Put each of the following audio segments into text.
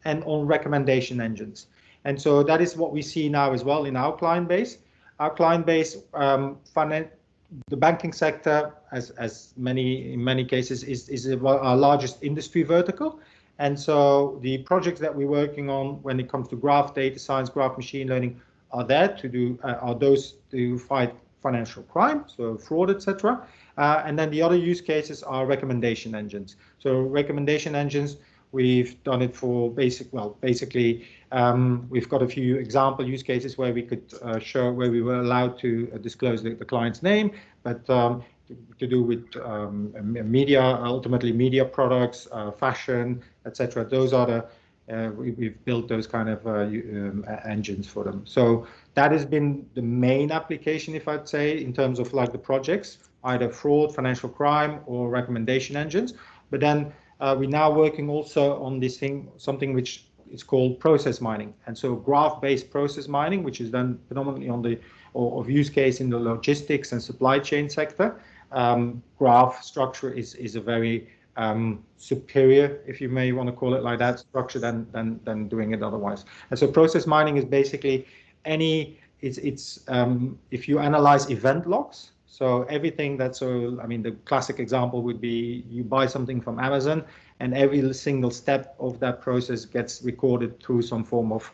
and on recommendation engines. And so that is what we see now as well in our client base. Our client base, the banking sector, in many cases, is our largest industry vertical. And so the projects that we're working on when it comes to graph data science, graph machine learning, are those to fight financial crime, so fraud, etc. And then the other use cases are recommendation engines. So recommendation engines, we've done it for basically, we've got a few example use cases where we could show where we were allowed to disclose the client's name, but to do with media, ultimately media products, fashion, etc. Those are the we've built those kind of engines for them. So that has been the main application, if I'd say, in terms of like the projects, either fraud, financial crime, or recommendation engines. But then we're now working also on this thing, something which is called process mining. And so graph-based process mining, which is done predominantly on the of use case in the logistics and supply chain sector. Graph structure is a very superior, if you may want to call it like that, structure than doing it otherwise. And so process mining is basically if you analyze event logs, so everything that's the classic example would be you buy something from Amazon and every single step of that process gets recorded through some form of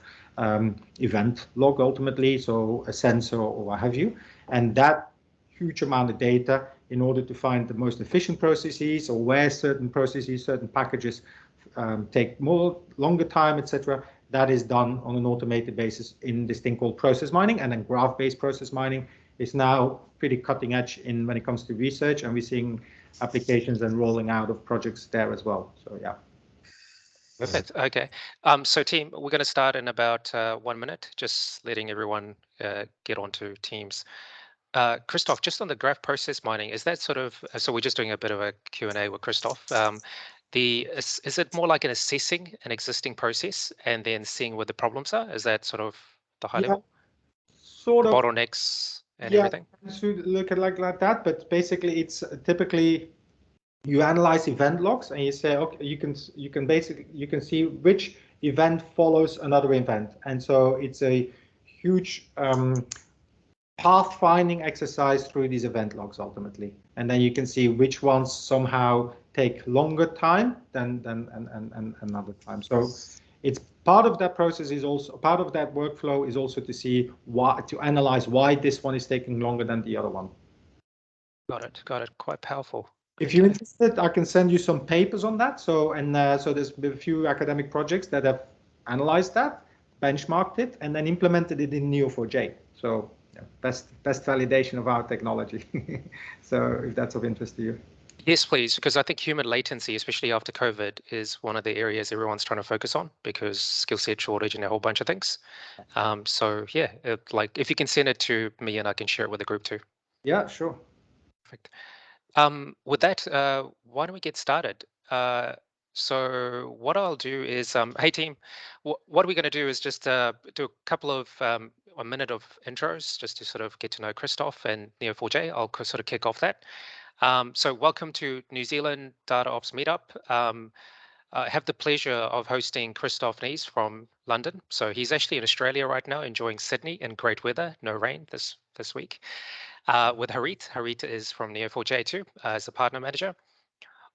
event log ultimately, so a sensor or what have you. And that huge amount of data, in order to find the most efficient processes or where certain processes, certain packages take longer time, etc., that is done on an automated basis in this thing called process mining. And then graph-based process mining is now pretty cutting edge when it comes to research, and we're seeing applications and rolling out of projects there as well. So yeah. Perfect. Okay. So team, we're going to start in about 1 minute, just letting everyone get onto Teams. Christoph, just on the graph process mining, is that sort of, so we're just doing a bit of a Q&A with Christoph. Is it more like assessing an existing process and then seeing where the problems are? Is that sort of the high level? Sort of. Bottlenecks and everything? Yeah, should look at like that, but basically it's typically you analyze event logs and you say, okay, you can see which event follows another event. And so it's a huge pathfinding exercise through these event logs ultimately, and then you can see which ones somehow take longer time than another time. So it's part of that process, is also part of that workflow, is also to see to analyze why this one is taking longer than the other one. Got it. Quite powerful. If you're interested, I can send you some papers on that. So there's been a few academic projects that have analyzed that, benchmarked it, and then implemented it in Neo4j. So best validation of our technology. So if that's of interest to you. Yes, please, because I think human latency, especially after COVID, is one of the areas everyone's trying to focus on, because skill set shortage and a whole bunch of things. So yeah, like if you can send it to me and I can share it with the group too. Yeah, sure. Perfect. With that, why don't we get started? So what I'll do is, hey team, what we're going to do is just do a couple of a minute of intros just to sort of get to know Christoph and Neo4j. I'll sort of kick off that. So welcome to New Zealand Data Ops Meetup. I have the pleasure of hosting Christoph Nies from London. So he's actually in Australia right now, enjoying Sydney in great weather, no rain this week. With Harit. Harit is from Neo4j too, as a partner manager.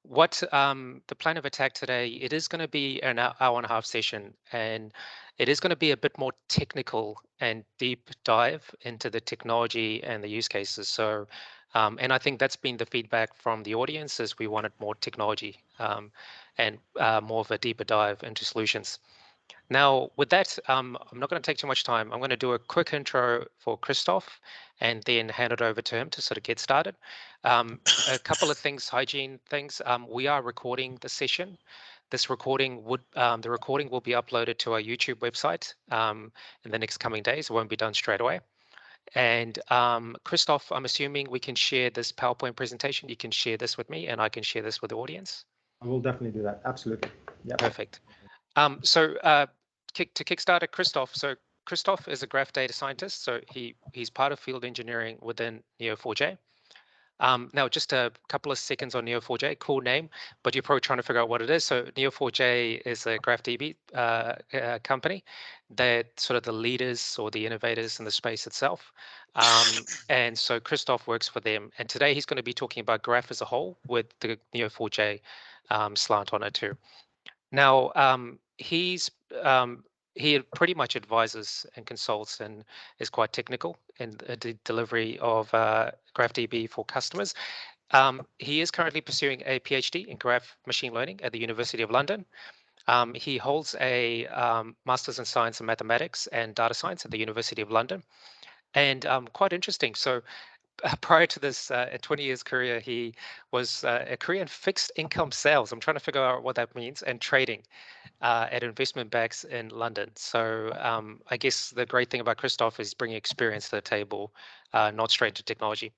What the plan of attack today, it is going to be an hour and a half session, and it is going to be a bit more technical and deep dive into the technology and the use cases. So, and I think that's been the feedback from the audience, is we wanted more technology and more of a deeper dive into solutions. Now, with that, I'm not going to take too much time. I'm going to do a quick intro for Christoph and then hand it over to him to sort of get started. A couple of things, hygiene things. We are recording the session. This recording the recording will be uploaded to our YouTube website in the next coming days. It won't be done straight away. And Christoph, I'm assuming we can share this PowerPoint presentation. You can share this with me and I can share this with the audience. I will definitely do that. Absolutely. Yeah. Perfect. So to kickstart it, Christoph. So Christoph is a graph data scientist. So he's part of field engineering within Neo4j. Now, just a couple of seconds on Neo4j, cool name, but you're probably trying to figure out what it is. So Neo4j is a GraphDB company. They're sort of the leaders or the innovators in the space itself. And so Christoph works for them. And today he's going to be talking about Graph as a whole with the Neo4j slant on it too. Now, he pretty much advises and consults and is quite technical in the delivery of GraphDB for customers. He is currently pursuing a PhD in graph machine learning at the University of London. He holds a Master's in Science and Mathematics and Data Science at the University of London. And quite interesting. So prior to this, 20 years career, he was a career in fixed income sales. I'm trying to figure out what that means, and trading at investment banks in London. So I guess the great thing about Christoph is bringing experience to the table, not straight to technology.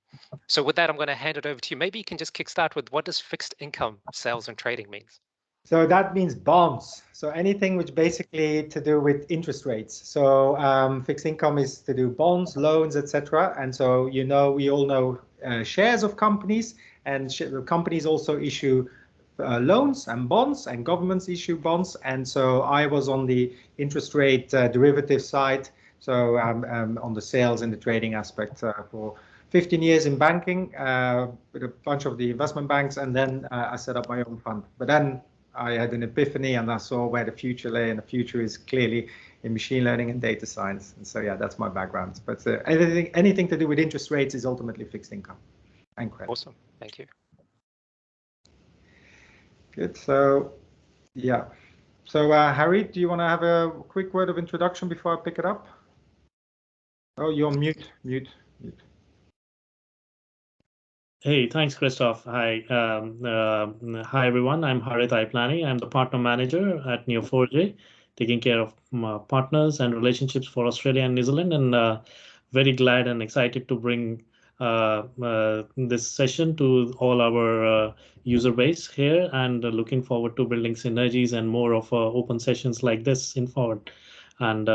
So with that, I'm going to hand it over to you. Maybe you can just kickstart with what does fixed income sales and trading means? So that means bonds. So anything which basically to do with interest rates. So fixed income is to do bonds, loans, etc. And so we all know shares of companies, and companies also issue loans and bonds, and governments issue bonds. And so I was on the interest rate derivative side, so on the sales and the trading aspect for 15 years in banking with a bunch of the investment banks, and then I set up my own fund. But then I had an epiphany and I saw where the future lay, and the future is clearly in machine learning and data science. And so, yeah, that's my background. But anything to do with interest rates is ultimately fixed income and credit. Awesome. Thank you. Good. So, yeah. So, Harry, do you want to have a quick word of introduction before I pick it up? Oh, you're mute. Hey, thanks, Christoph. Hi, hi everyone. I'm Harith Aiplani. I'm the partner manager at Neo4j, taking care of partners and relationships for Australia and New Zealand, and very glad and excited to bring this session to all our user base here, and looking forward to building synergies and more of open sessions like this in forward. And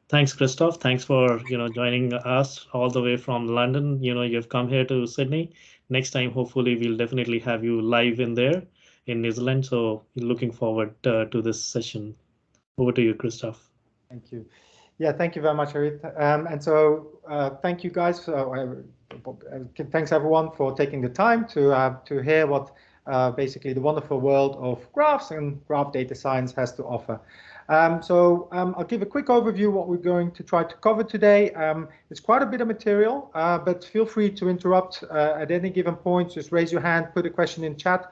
thanks, Christoph. Thanks for joining us all the way from London. You've come here to Sydney. Next time, hopefully, we'll definitely have you live in there in New Zealand. So looking forward to this session. Over to you, Christoph. Thank you. Yeah, thank you very much, Harith. And so thank you guys. Thanks everyone for taking the time to hear what basically the wonderful world of graphs and graph data science has to offer. I'll give a quick overview of what we're going to try to cover today. It's quite a bit of material, but feel free to interrupt at any given point. Just raise your hand, put a question in chat.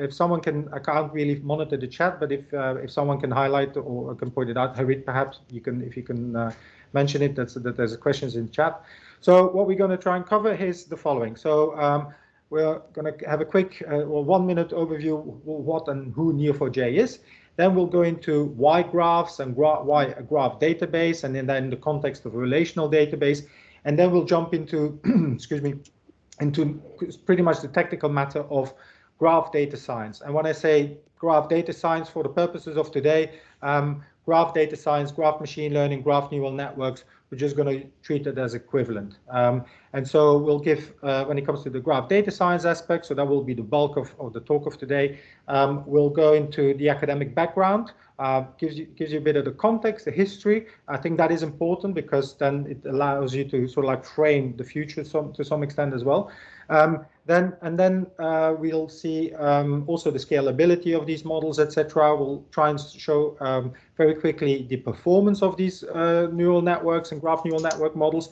If someone can, I can't really monitor the chat, but if someone can highlight or can point it out, Harith, perhaps you can, if you can mention it, that there's questions in chat. So what we're going to try and cover is the following. So we're going to have a quick 1 minute overview of what and who Neo4j is. Then we'll go into why graphs and why a graph database, and then in the context of a relational database. And then we'll jump into, excuse me, into pretty much the technical matter of graph data science. And when I say graph data science for the purposes of today, graph data science, graph machine learning, graph neural networks, we're just going to treat it as equivalent. And so we'll give, when it comes to the graph data science aspect, so that will be the bulk of the talk of today, we'll go into the academic background, gives you a bit of the context, the history. I think that is important because then it allows you to sort of like frame the future to some extent as well. Then we'll see also the scalability of these models, etc. We'll try and show very quickly the performance of these neural networks and graph neural network models.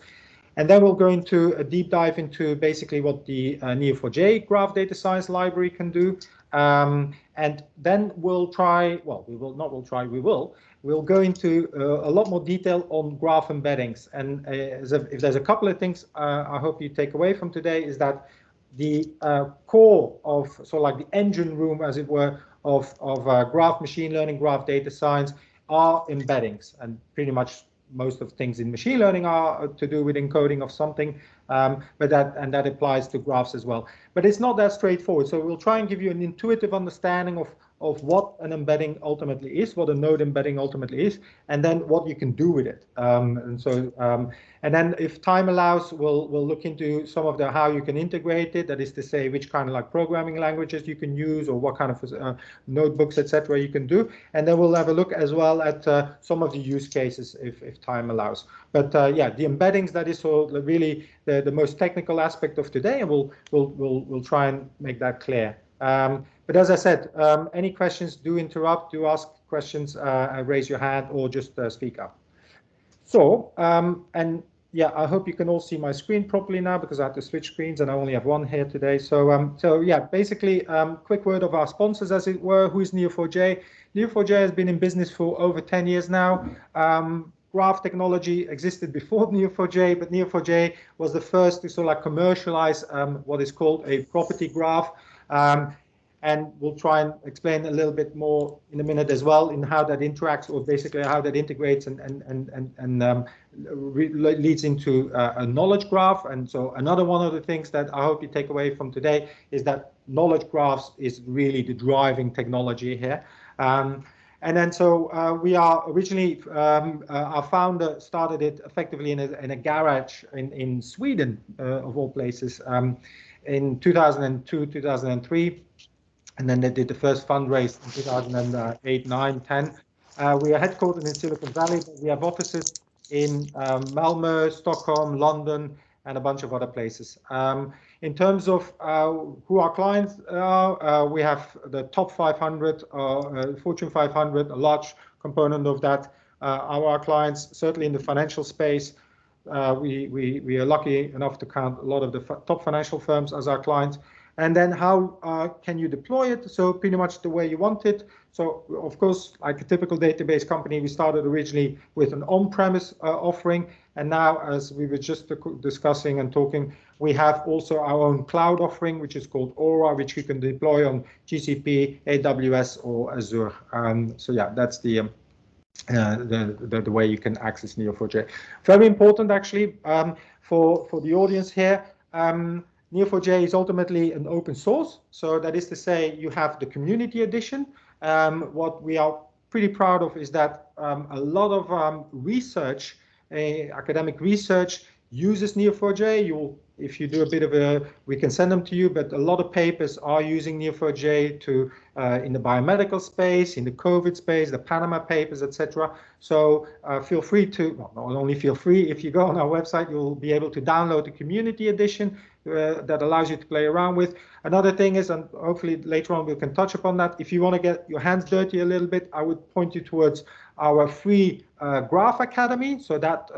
And then we'll go into a deep dive into basically what the Neo4j Graph Data Science library can do. And then we'll try, well, we will we'll go into a lot more detail on graph embeddings. And if there's a couple of things I hope you take away from today is that the core of, so like the engine room, as it were, of graph machine learning, graph data science are embeddings, and pretty much most of things in machine learning are to do with encoding of something, but that applies to graphs as well. But it's not that straightforward. So we'll try and give you an intuitive understanding of of what an embedding ultimately is, what a node embedding ultimately is, and then what you can do with it. And then if time allows, we'll look into some of the how you can integrate it. That is to say, which kind of like programming languages you can use, or what kind of notebooks, etc. you can do. And then we'll have a look as well at some of the use cases if time allows. But yeah, the embeddings, that is really the most technical aspect of today, and we'll try and make that clear. But as I said, any questions, do interrupt, do ask questions, raise your hand, or just speak up. So, and yeah, I hope you can all see my screen properly now, because I have to switch screens and I only have one here today. So yeah, basically, quick word of our sponsors, as it were. Who is Neo4j? Neo4j has been in business for over 10 years now. Graph technology existed before Neo4j, but Neo4j was the first to sort of like commercialize what is called a property graph. And we'll try and explain a little bit more in a minute as well in how that interacts, or basically how that integrates and leads into a knowledge graph. And so another one of the things that I hope you take away from today is that knowledge graphs is really the driving technology here. And then so we are originally, our founder started it effectively in a garage in Sweden, of all places, in 2002, 2003. And then they did the first fundraise in 2008, 9, 10. We are headquartered in Silicon Valley, but we have offices in Malmö, Stockholm, London, and a bunch of other places. In terms of who our clients are, we have the top 500, Fortune 500, a large component of that are our clients, certainly in the financial space. We are lucky enough to count a lot of the top financial firms as our clients. And then how can you deploy it? So pretty much the way you want it. So of course, like a typical database company, we started originally with an on-premise offering. And now, as we were just discussing and talking, we have also our own cloud offering, which is called Aura, which you can deploy on GCP, AWS, or Azure. So yeah, that's the way you can access Neo4j. Very important, actually, for the audience here. Neo4j is ultimately an open source. So that is to say, you have the community edition. What we are pretty proud of is that a lot of research, academic research, uses Neo4j. If you do a bit of we can send them to you, but a lot of papers are using Neo4j to in the biomedical space, in the COVID space, the Panama papers, etc. So feel free to, well, not only feel free, if you go on our website, you'll be able to download the community edition that allows you to play around with. Another thing is, and hopefully later on we can touch upon that, if you want to get your hands dirty a little bit, I would point you towards our free Graph Academy. So that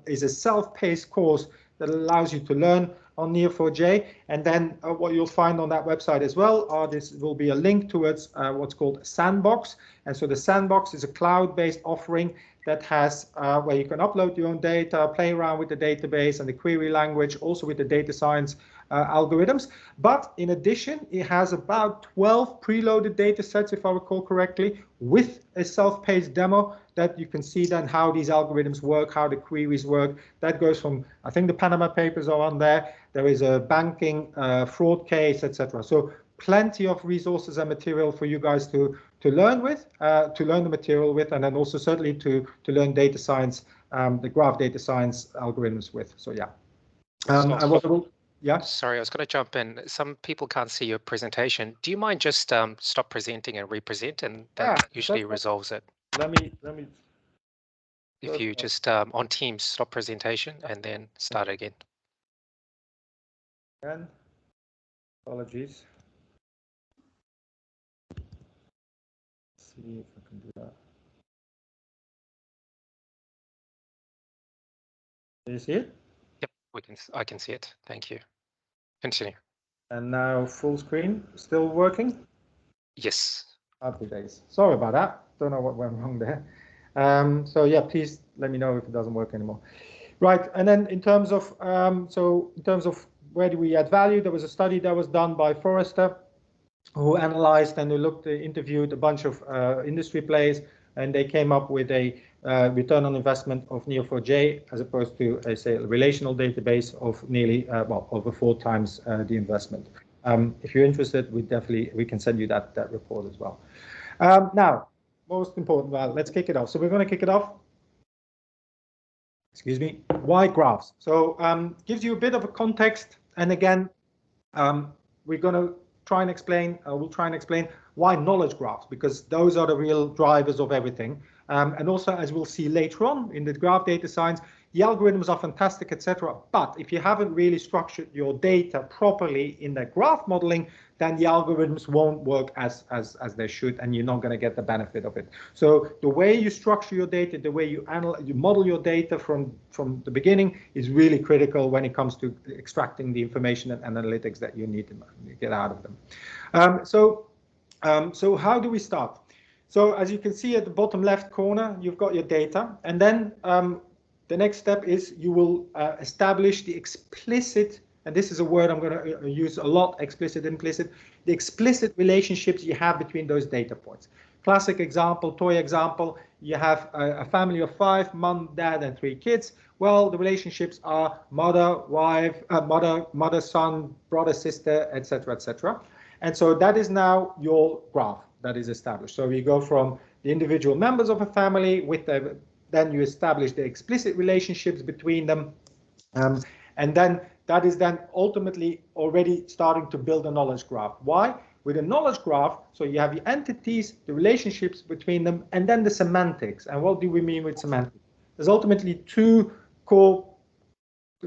is a self-paced course that allows you to learn on Neo4j. And then what you'll find on that website as well, this will be a link towards what's called Sandbox. And so the Sandbox is a cloud-based offering that has where you can upload your own data, play around with the database and the query language, also with the data science algorithms. But in addition, it has about 12 preloaded data sets, if I recall correctly, with a self-paced demo that you can see then how these algorithms work, how the queries work. That goes from, I think the Panama papers are on there. There is a banking fraud case, etc. So plenty of resources and material for you guys to learn with, to learn the material with, and then also certainly to learn data science, the graph data science algorithms with. So yeah. Yeah. Sorry, I was going to jump in. Some people can't see your presentation. Do you mind just stop presenting and represent, and that usually resolves it? Let me. If you just on Teams stop presentation and then start again. And apologies. Let's see if I can do that. Do you see it? Yep, I can see it. Thank you. Continue. And now full screen, still working? Yes. Happy days. Sorry about that. Don't know what went wrong there. So yeah, please let me know if it doesn't work anymore. Right, and then in terms of where do we add value, there was a study that was done by Forrester, who analyzed and who interviewed a bunch of industry players, and they came up with a return on investment of Neo4j as opposed to, say, a relational database of nearly, over 4 times the investment. If you're interested, we can send you that report as well. Now, most important, well, let's kick it off. So we're going to kick it off. Excuse me. Why graphs? So gives you a bit of a context, and again, we're going to try and explain. We'll try and explain why knowledge graphs, because those are the real drivers of everything. And also, as we'll see later on in the graph data science, the algorithms are fantastic, etc. But if you haven't really structured your data properly in the graph modeling, then the algorithms won't work as they should, and you're not going to get the benefit of it. So the way you structure your data, the way you model your data from the beginning is really critical when it comes to extracting the information and analytics that you need to get out of them. So how do we start? So as you can see at the bottom left corner, you've got your data, and then the next step is you will establish the explicit, and this is a word I'm going to use a lot, explicit, implicit, the explicit relationships you have between those data points. Classic example, toy example, you have a family of 5, mom, dad, and 3 kids. Well, the relationships are mother, wife, mother, son, brother, sister, etc., etc. And so that is now your graph that is established. So we go from the individual members of a family with the, then you establish the explicit relationships between them. And then that is then ultimately already starting to build a knowledge graph. Why? With a knowledge graph, so you have the entities, the relationships between them, and then the semantics. And what do we mean with semantics? There's ultimately 2 core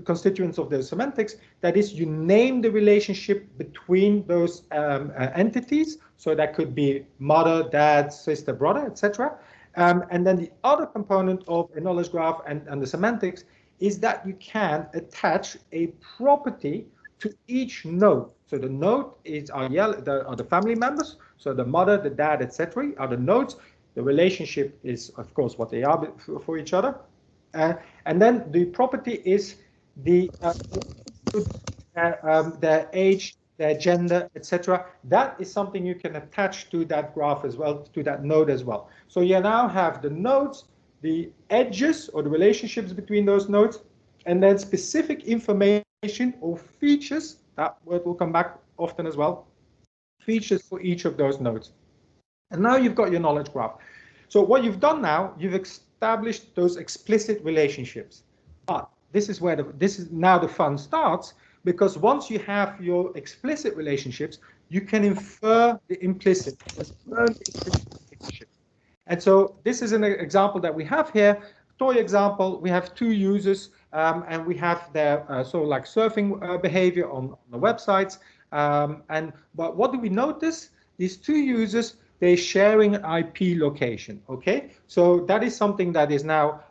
constituents of the semantics. That is, you name the relationship between those entities. So that could be mother, dad, sister, brother, etc. And then the other component of a knowledge graph and the semantics is that you can attach a property to each node. So the node are the family members. So the mother, the dad, etc. are the nodes. The relationship is, of course, what they are for each other. And then the property is the their age, their gender, etc. That is something you can attach to that graph as well, to that node as well. So you now have the nodes, the edges or the relationships between those nodes, and then specific information or features, that word will come back often as well, features for each of those nodes. And now you've got your knowledge graph. So what you've done now, you've established those explicit relationships. But this is where now the fun starts, because once you have your explicit relationships, you can infer the implicit. Relationship. And so this is an example that we have here. Toy example, we have 2 users, and we have their sort of like surfing behavior on the websites. But what do we notice? These 2 users, they're sharing an IP location. Okay, so that is something that is now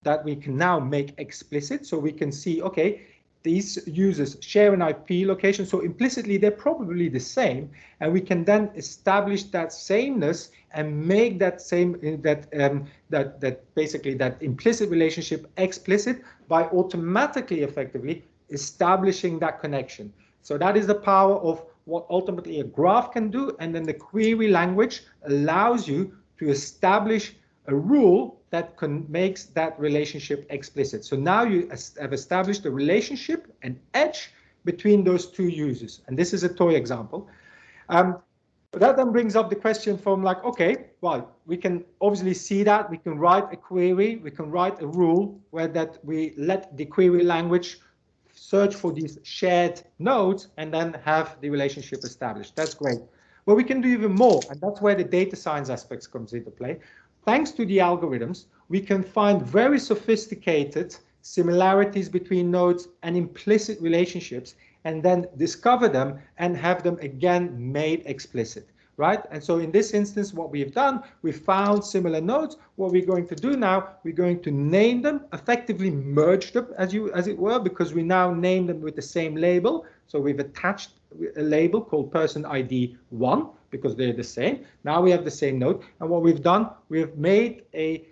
that we can now make explicit. So we can see, okay, these users share an IP location, so implicitly they're probably the same, and we can then establish that sameness and make that same basically that implicit relationship explicit by automatically, effectively establishing that connection. So that is the power of what ultimately a graph can do, and then the query language allows you to establish a rule that makes that relationship explicit. So now you have established a relationship, an edge between those 2 users. And this is a toy example. That then brings up the question from like, okay, well, we can obviously see that. We can write a query. We can write a rule where that we let the query language search for these shared nodes and then have the relationship established. That's great. But we can do even more. And that's where the data science aspects comes into play. Thanks to the algorithms, we can find very sophisticated similarities between nodes and implicit relationships, and then discover them and have them again made explicit, right? And so in this instance, what we've done, we found similar nodes. What we're going to do now, we're going to name them, effectively merge them as it were, because we now name them with the same label. So we've attached a label called person ID 1 because they're the same. Now we have the same node. And what we've done, we have made a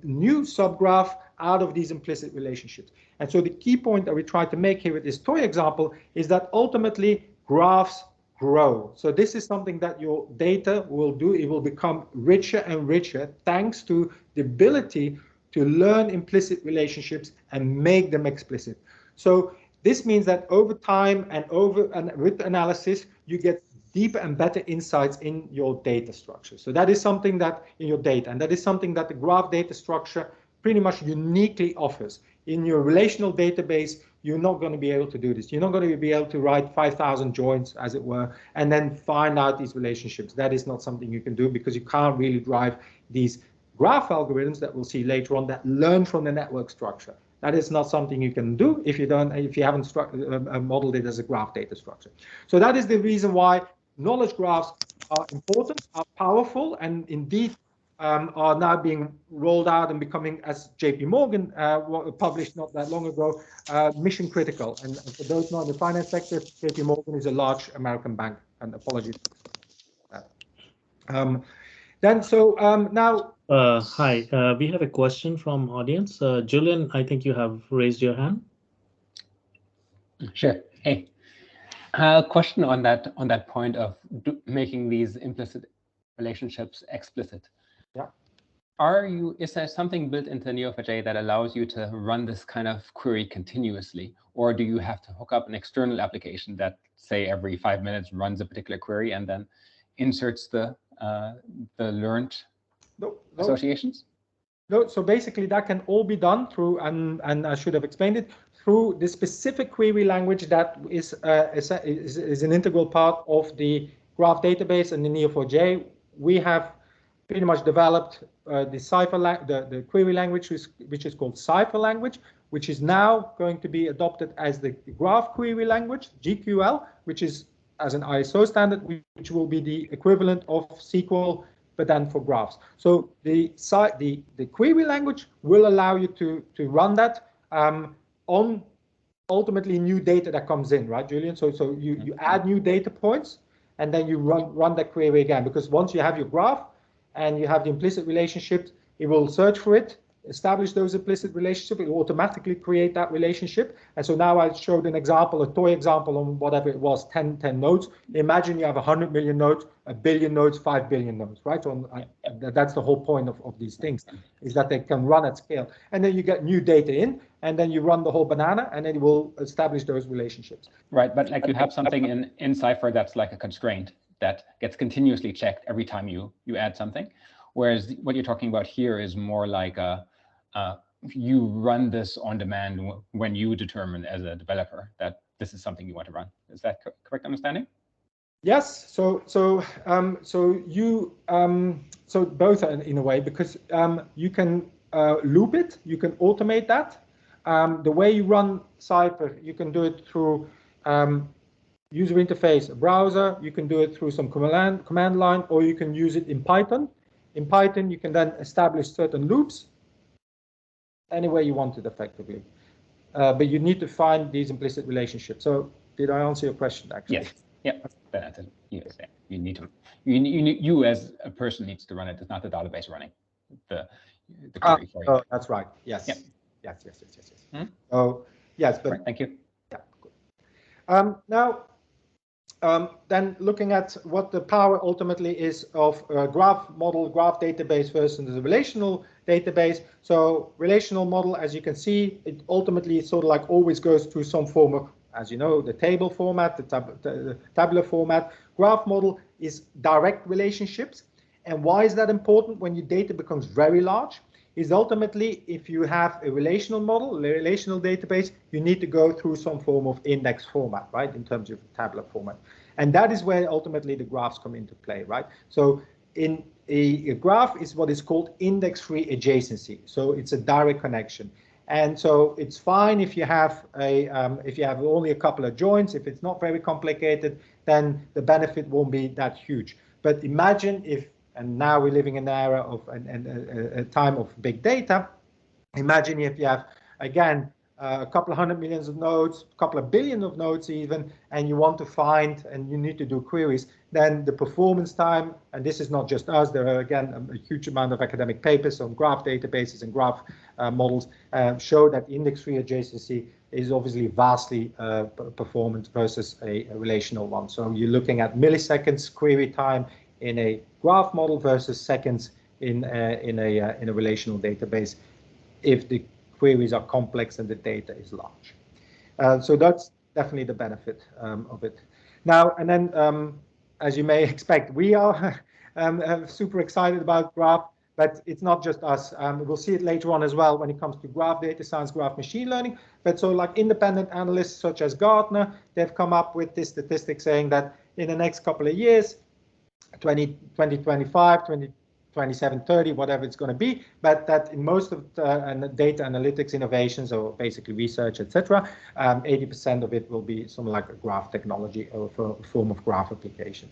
new subgraph out of these implicit relationships. And so the key point that we try to make here with this toy example is that ultimately graphs grow. So this is something that your data will do. It will become richer and richer thanks to the ability to learn implicit relationships and make them explicit. So This means that over time and with analysis, you get deeper and better insights in your data structure. So that is something that in your data, and that is something that the graph data structure pretty much uniquely offers. In your relational database, you're not going to be able to do this. You're not going to be able to write 5,000 joins, as it were, and then find out these relationships. That is not something you can do because you can't really drive these graph algorithms that we'll see later on that learn from the network structure. That is not something you can do if you haven't modeled it as a graph data structure. So that is the reason why knowledge graphs are important, are powerful, and indeed are now being rolled out and becoming, as JP Morgan published not that long ago, mission critical. And for those not in the finance sector, JP Morgan is a large American bank, and apologies. Now. Hi, we have a question from audience. Julian, I think you have raised your hand. Sure. Hey, question on that point of making these implicit relationships explicit. Yeah. Is there something built into Neo4j that allows you to run this kind of query continuously, or do you have to hook up an external application that, say, every 5 minutes runs a particular query and then inserts the learned associations? No, so basically that can all be done through, and I should have explained it, through the specific query language that is an integral part of the graph database and the Neo4j. We have pretty much developed the query language, which is called Cypher language, which is now going to be adopted as the graph query language, GQL, which is as an ISO standard, which will be the equivalent of SQL, but then for graphs. So the query language will allow you to run that on ultimately new data that comes in, right, Julian? So you add new data points, and then you run that query again, because once you have your graph and you have the implicit relationships, it will search for it, establish those implicit relationships, it will automatically create that relationship. And so now I showed an example, a toy example on whatever it was, 10 nodes. Imagine you have 100 million nodes, 1 billion nodes, 5 billion nodes, right? So that's the whole point of these things, is that they can run at scale. And then you get new data in, and then you run the whole banana, and then it will establish those relationships. Right, but like you have something in Cypher that's like a constraint that gets continuously checked every time you add something. Whereas what you're talking about here is more like you run this on demand when you determine as a developer that this is something you want to run. Is that correct understanding? Yes. So both are in a way, because you can loop it, you can automate that. The way you run Cypher, you can do it through user interface, a browser. You can do it through some command line, or you can use it in Python. In Python, you can then establish certain loops any way you want it effectively. But you need to find these implicit relationships. So did I answer your question, actually? Yes. Yeah. You need to. You as a person needs to run it. It's not the database running the query for you. Oh, that's right. Yes. Yep. Yes. Hmm? Oh, yes. But right, thank you. Yeah. Good. Now, then looking at what the power ultimately is of a graph model, graph database versus the relational database. So relational model, as you can see, it ultimately sort of like always goes through some form of, as you know, the table format, the tabular format. Graph model is direct relationships. And why is that important when your data becomes very large? Is ultimately, if you have a relational model, a relational database, you need to go through some form of index format, right, in terms of tabular format. And that is where ultimately the graphs come into play, right? So in a graph is what is called index-free adjacency. So it's a direct connection. And so it's fine if you have only a couple of joins. If it's not very complicated, then the benefit won't be that huge. But imagine if, and now we're living in an era of a time of big data. Imagine if you have, again, a couple of 100 million of nodes, a couple of billion of nodes even, and you want to find and you need to do queries, then the performance time, and this is not just us, there are again a huge amount of academic papers on graph databases and graph models show that index-free adjacency is obviously vastly performant versus a relational one. So you're looking at milliseconds query time in a graph model versus seconds in a relational database if the queries are complex and the data is large. So that's definitely the benefit of it. Now, and then, as you may expect, we are super excited about graph, but it's not just us. We'll see it later on as well when it comes to graph data science, graph machine learning. But so like independent analysts such as Gartner, they've come up with this statistic saying that in the next couple of years, 2025, 2027, 30, whatever it's going to be, but that in most of the data analytics innovations, or basically research, etc., 80% of it will be something like a graph technology or a form of graph application.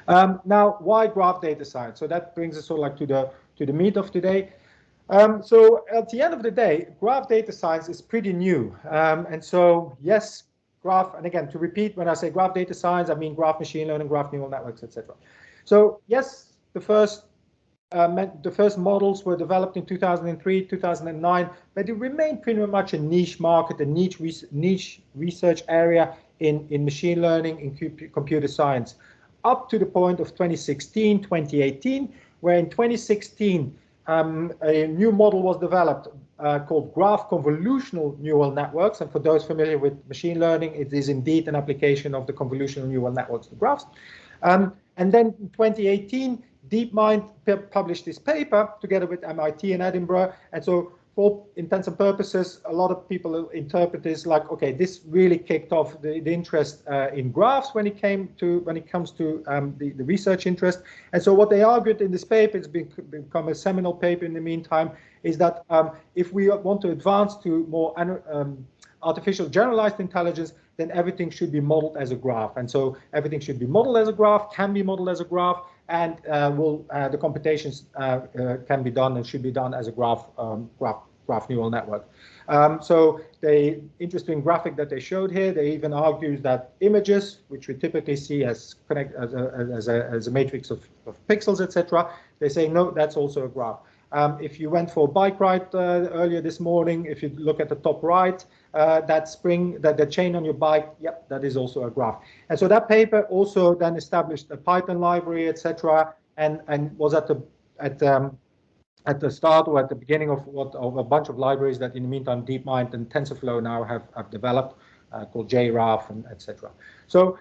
Now, why graph data science? So that brings us sort of like to the meat of today. So at the end of the day, graph data science is pretty new. And so, yes, graph, and again, to repeat, when I say graph data science, I mean graph machine learning, graph neural networks, etc. So yes, the first models were developed in 2003, 2009, but it remained pretty much a niche market, a niche research area in machine learning, in computer science, up to the point of 2016, 2018, where in 2016, a new model was developed called graph convolutional neural networks. And for those familiar with machine learning, it is indeed an application of the convolutional neural networks to graphs. And then in 2018, DeepMind published this paper together with MIT and Edinburgh. And so for intents and purposes, a lot of people interpret this like, okay, this really kicked off the interest in graphs when it comes to the research interest. And so what they argued in this paper, it's become a seminal paper in the meantime, is that if we want to advance to more artificial generalized intelligence, then everything should be modeled as a graph. And so everything should be modeled as a graph, can be modeled as a graph, and the computations can be done and should be done as a graph neural network. So the interesting graphic that they showed here, they even argues that images, which we typically see as a matrix of pixels, etc., they say no, that's also a graph. If you went for a bike ride earlier this morning, if you look at the top right, the chain on your bike, yep, that is also a graph. And so that paper also then established a Python library, etc., and was at the start or at the beginning of a bunch of libraries that in the meantime DeepMind and TensorFlow now have developed, called JGraph and etc. So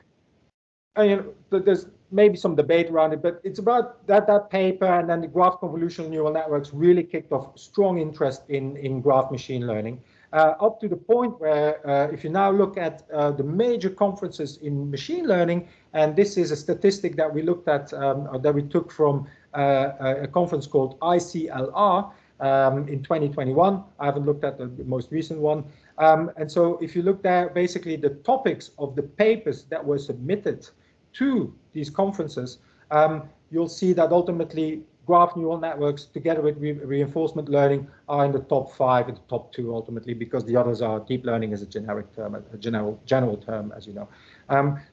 there's maybe some debate around it, but it's about that paper, and then the graph convolutional neural networks really kicked off strong interest in graph machine learning, up to the point where if you now look at the major conferences in machine learning, and this is a statistic that we looked at, that we took from a conference called ICLR in 2021. I haven't looked at the most recent one. And so if you look there, basically the topics of the papers that were submitted to these conferences, you'll see that ultimately graph neural networks together with reinforcement learning are in the top 5 and the top 2 ultimately, because the others are deep learning as a generic term, a general term, as you know.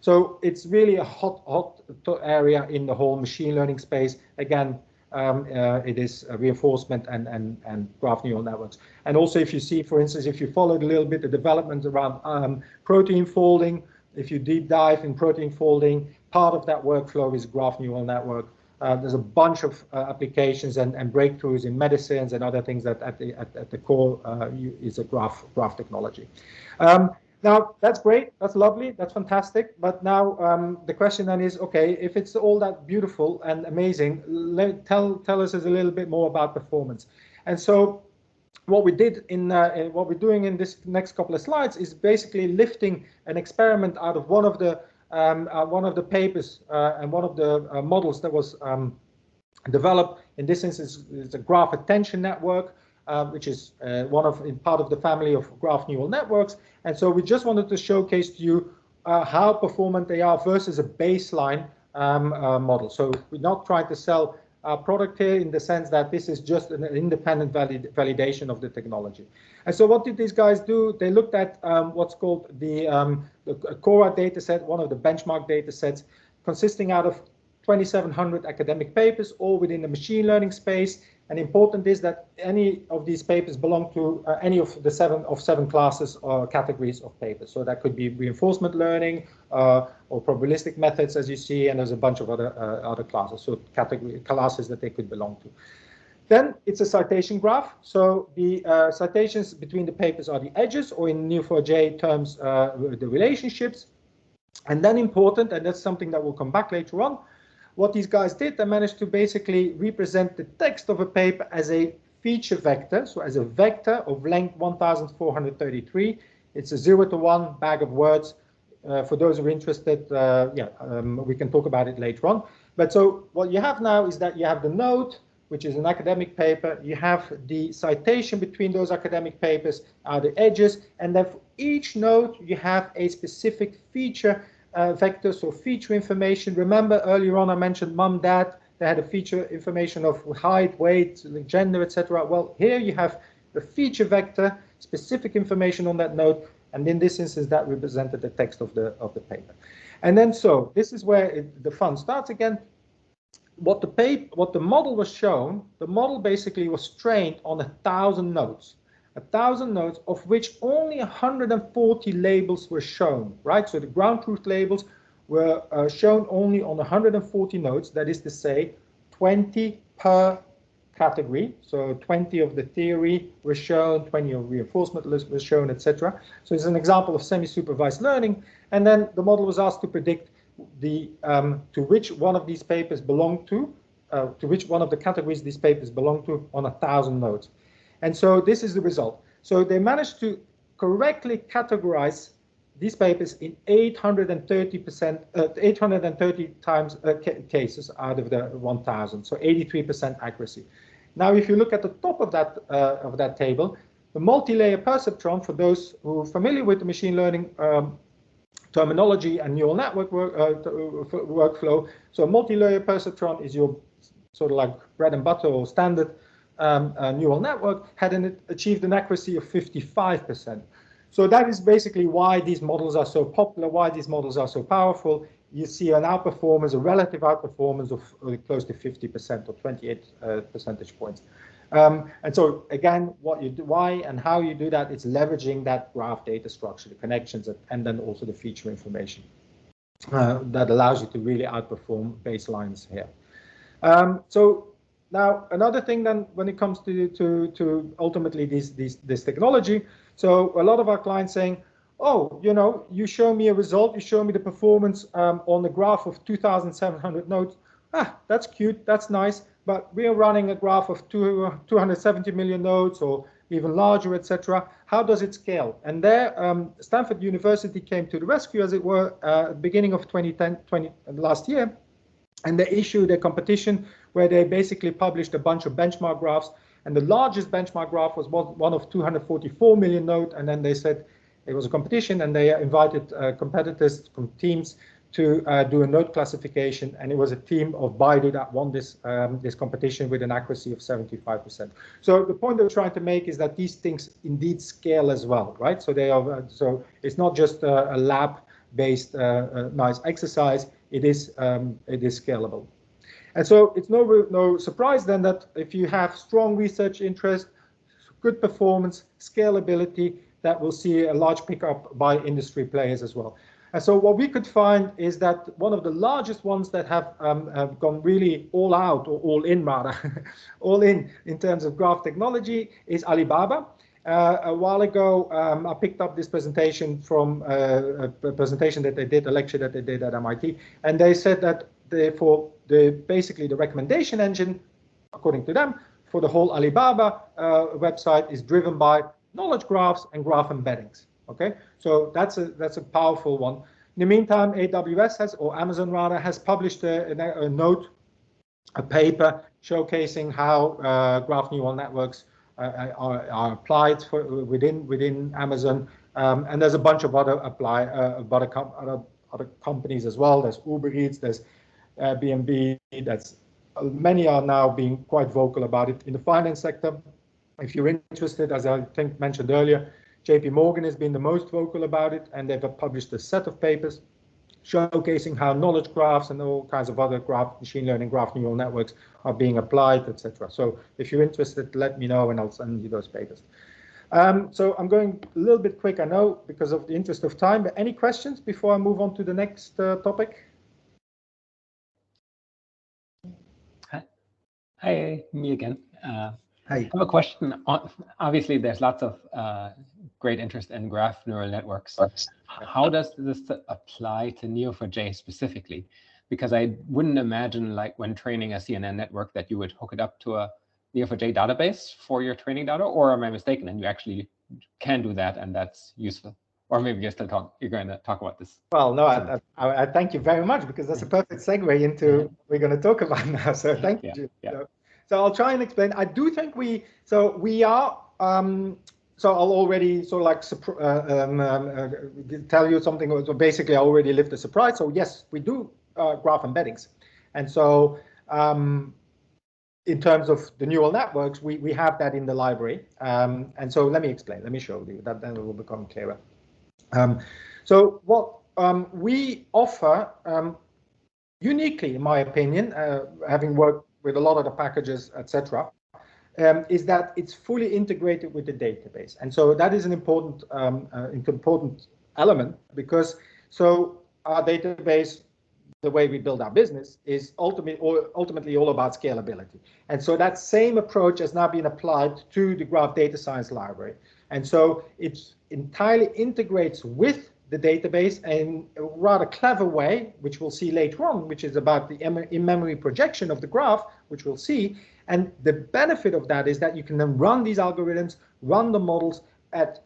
So it's really a hot area in the whole machine learning space. Again, it is reinforcement and graph neural networks. And also, if you see, for instance, if you followed a little bit the development around protein folding, if you deep dive in protein folding, part of that workflow is graph neural network. There's a bunch of applications and breakthroughs in medicines and other things that at the core is a graph technology. Now, that's great, that's lovely, that's fantastic. But now the question then is, okay, if it's all that beautiful and amazing, tell us a little bit more about performance. And so what we did what we're doing in this next couple of slides is basically lifting an experiment out of one of the papers and one of the models that was developed. In this instance, is a graph attention network, which is part of the family of graph neural networks. And so we just wanted to showcase to you how performant they are versus a baseline model. So we're not trying to sell a product here in the sense that this is just an independent validation of the technology. And so what did these guys do? They looked at what's called the Cora data set, one of the benchmark data sets, consisting out of 2,700 academic papers, all within the machine learning space. And important is that any of these papers belong to any of the seven classes or categories of papers. So that could be reinforcement learning or probabilistic methods, as you see, and there's a bunch of other classes, so classes that they could belong to. Then it's a citation graph. So the citations between the papers are the edges, or in Neo4j terms, the relationships. And then important, and that's something that will come back later on, what these guys did, they managed to basically represent the text of a paper as a feature vector, so as a vector of length 1433. It's a 0 to 1 bag of words. For those who are interested, we can talk about it later on. But so what you have now is that you have the note, which is an academic paper. You have the citation between those academic papers, are the edges, and then for each note you have a specific feature vector, so feature information. Remember earlier on I mentioned mom, dad, they had a feature information of height, weight, gender, etc. Well, here you have the feature vector, specific information on that note, and in this instance that represented the text of the paper. And then so this is where the fun starts again. What the model was shown, the model basically was trained on 1,000 notes. 1,000 notes, of which only 140 labels were shown, right? So the ground truth labels were shown only on 140 notes, that is to say 20 per category. So 20 of the theory were shown, 20 of reinforcement was shown, etc. So it's an example of semi-supervised learning. And then the model was asked to predict to which one of these papers belong to which one of the categories these papers belong to on 1,000 notes. And so this is the result. So they managed to correctly categorize these papers in 830 times cases out of the 1,000, so 83% accuracy. Now, if you look at the top of that table, the multi-layer perceptron, for those who are familiar with the machine learning terminology and neural network workflow. So multi-layer perceptron is your sort of like bread and butter or standard neural network, had achieved an accuracy of 55%. So that is basically why these models are so popular, why these models are so powerful. You see an outperformance, a relative outperformance of close to 50% or 28 percentage points. And so again, what you do, why and how you do that, it's leveraging that graph data structure, the connections, and then also the feature information that allows you to really outperform baselines here. So now another thing then when it comes to ultimately this technology, so a lot of our clients saying, oh, you know, you show me a result, you show me the performance on the graph of 2,700 nodes. Ah, that's cute, that's nice. But we are running a graph of 270 million nodes or even larger, etc. How does it scale? And there, Stanford University came to the rescue, as it were, beginning of 2010, last year, and they issued a competition where they basically published a bunch of benchmark graphs. And the largest benchmark graph was one of 244 million nodes. And then they said it was a competition, and they invited competitors from teams to do a node classification, and it was a team of Baidu that won this competition with an accuracy of 75%. So the point they're trying to make is that these things indeed scale as well, right? So they are so it's not just a lab-based nice exercise. It is scalable, and so it's no surprise then that if you have strong research interest, good performance, scalability, that will see a large pickup by industry players as well. And so what we could find is that one of the largest ones that have gone really all out, or all in rather, all in terms of graph technology is Alibaba. A while ago, I picked up this presentation from a presentation that they did, a lecture that they did at MIT, and they said that basically the recommendation engine, according to them, for the whole Alibaba website is driven by knowledge graphs and graph embeddings. Okay, so that's a powerful one. In the meantime, AWS has, or Amazon rather, has published a note, a paper showcasing how graph neural networks are applied within Amazon, and there's a bunch of other other companies as well. There's Uber Eats, there's Airbnb. Many are now being quite vocal about it in the finance sector. If you're interested, as I think mentioned earlier, JP Morgan has been the most vocal about it, and they've published a set of papers showcasing how knowledge graphs and all kinds of other machine learning graph neural networks are being applied, etc. So if you're interested, let me know and I'll send you those papers. So I'm going a little bit quick, I know, because of the interest of time, but any questions before I move on to the next topic? Hi, me again. Hi. I have a question. Obviously, there's lots of great interest in graph neural networks. How does this apply to Neo4j specifically? Because I wouldn't imagine, like when training a CNN network, that you would hook it up to a Neo4j database for your training data, or am I mistaken? And you actually can do that, and that's useful. Or maybe you're going to talk about this. Well, no, I thank you very much, because that's a perfect segue into what we're going to talk about now. So thank you. Yeah. So I'll try and explain. I do think we are. So I'll already sort of like tell you something. So basically, I already lived a surprise. So yes, we do graph embeddings, and so in terms of the neural networks, we have that in the library. And so let me explain. Let me show you that, then it will become clearer. So what we offer uniquely, in my opinion, having worked with a lot of the packages, etc., is that it's fully integrated with the database. And so that is an important element, because so our database, the way we build our business, is ultimately all about scalability. And so that same approach has now been applied to the Graph Data Science library. And so it's entirely integrates with the database in a rather clever way, which we'll see later on, which is about the in-memory projection of the graph, which we'll see. And the benefit of that is that you can then run these algorithms, run the models at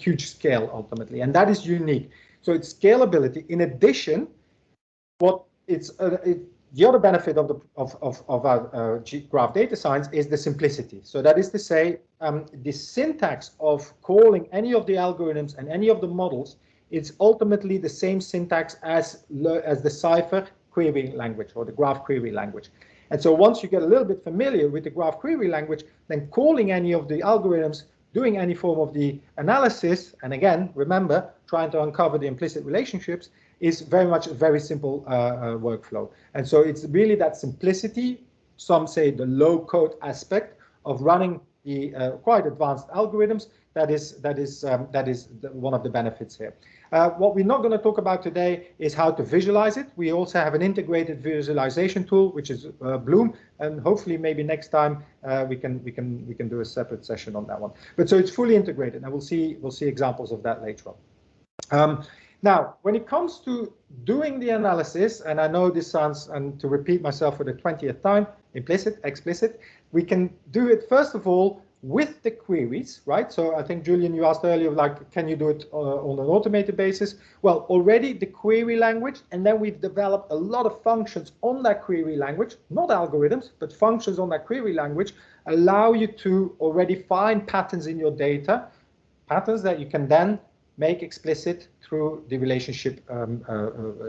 huge scale ultimately, and that is unique. So it's scalability. In addition, what the other benefit of our graph data science is the simplicity. So that is to say, the syntax of calling any of the algorithms and any of the models is ultimately the same syntax as the Cypher query language, or the graph query language. And so once you get a little bit familiar with the graph query language, then calling any of the algorithms, doing any form of the analysis, and again, remember, trying to uncover the implicit relationships, is very much a very simple workflow. And so it's really that simplicity, some say the low-code aspect of running the quite advanced algorithms, that is one of the benefits here. What we're not going to talk about today is how to visualize it. We also have an integrated visualization tool, which is Bloom, and hopefully maybe next time we can do a separate session on that one. But so it's fully integrated, and we'll see examples of that later on. Now, when it comes to doing the analysis, and I know this sounds, and to repeat myself for the 20th time, implicit, explicit, we can do it first of all with the queries, right? So I think, Julian, you asked earlier, like, can you do it on an automated basis? Well, already the query language, and then we've developed a lot of functions on that query language, not algorithms, but functions on that query language, allow you to already find patterns in your data, patterns that you can then make explicit through the relationship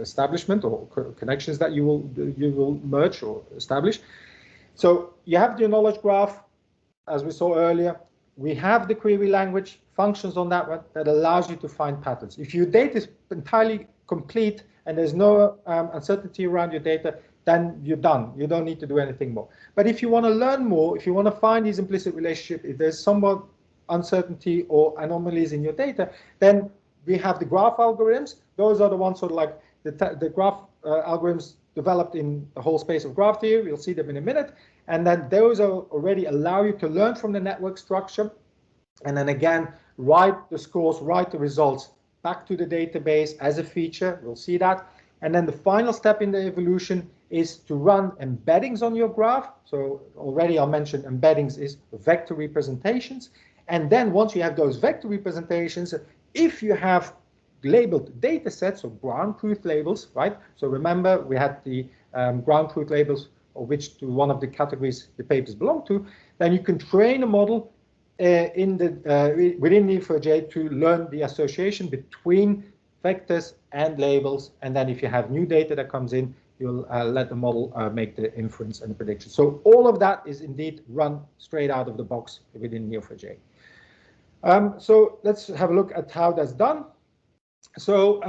establishment or connections that you will merge or establish. So you have your knowledge graph, as we saw earlier. We have the query language functions on that one that allows you to find patterns. If your data is entirely complete and there's no uncertainty around your data, then you're done. You don't need to do anything more. But if you want to learn more, if you want to find these implicit relationships, if there's somewhat uncertainty or anomalies in your data, then we have the graph algorithms. Those are the ones sort of like the graph algorithms developed in the whole space of graph theory. We'll see them in a minute. And then those are already allow you to learn from the network structure. And then again, write the scores, write the results back to the database as a feature. We'll see that. And then the final step in the evolution is to run embeddings on your graph. So already I mentioned embeddings is vector representations. And then once you have those vector representations, if you have labeled data sets or ground truth labels, right? So remember, we had the ground truth labels, or which to one of the categories the papers belong to, then you can train a model within Neo4j to learn the association between vectors and labels. And then if you have new data that comes in, you'll let the model make the inference and the prediction. So all of that is indeed run straight out of the box within Neo4j. So let's have a look at how that's done. So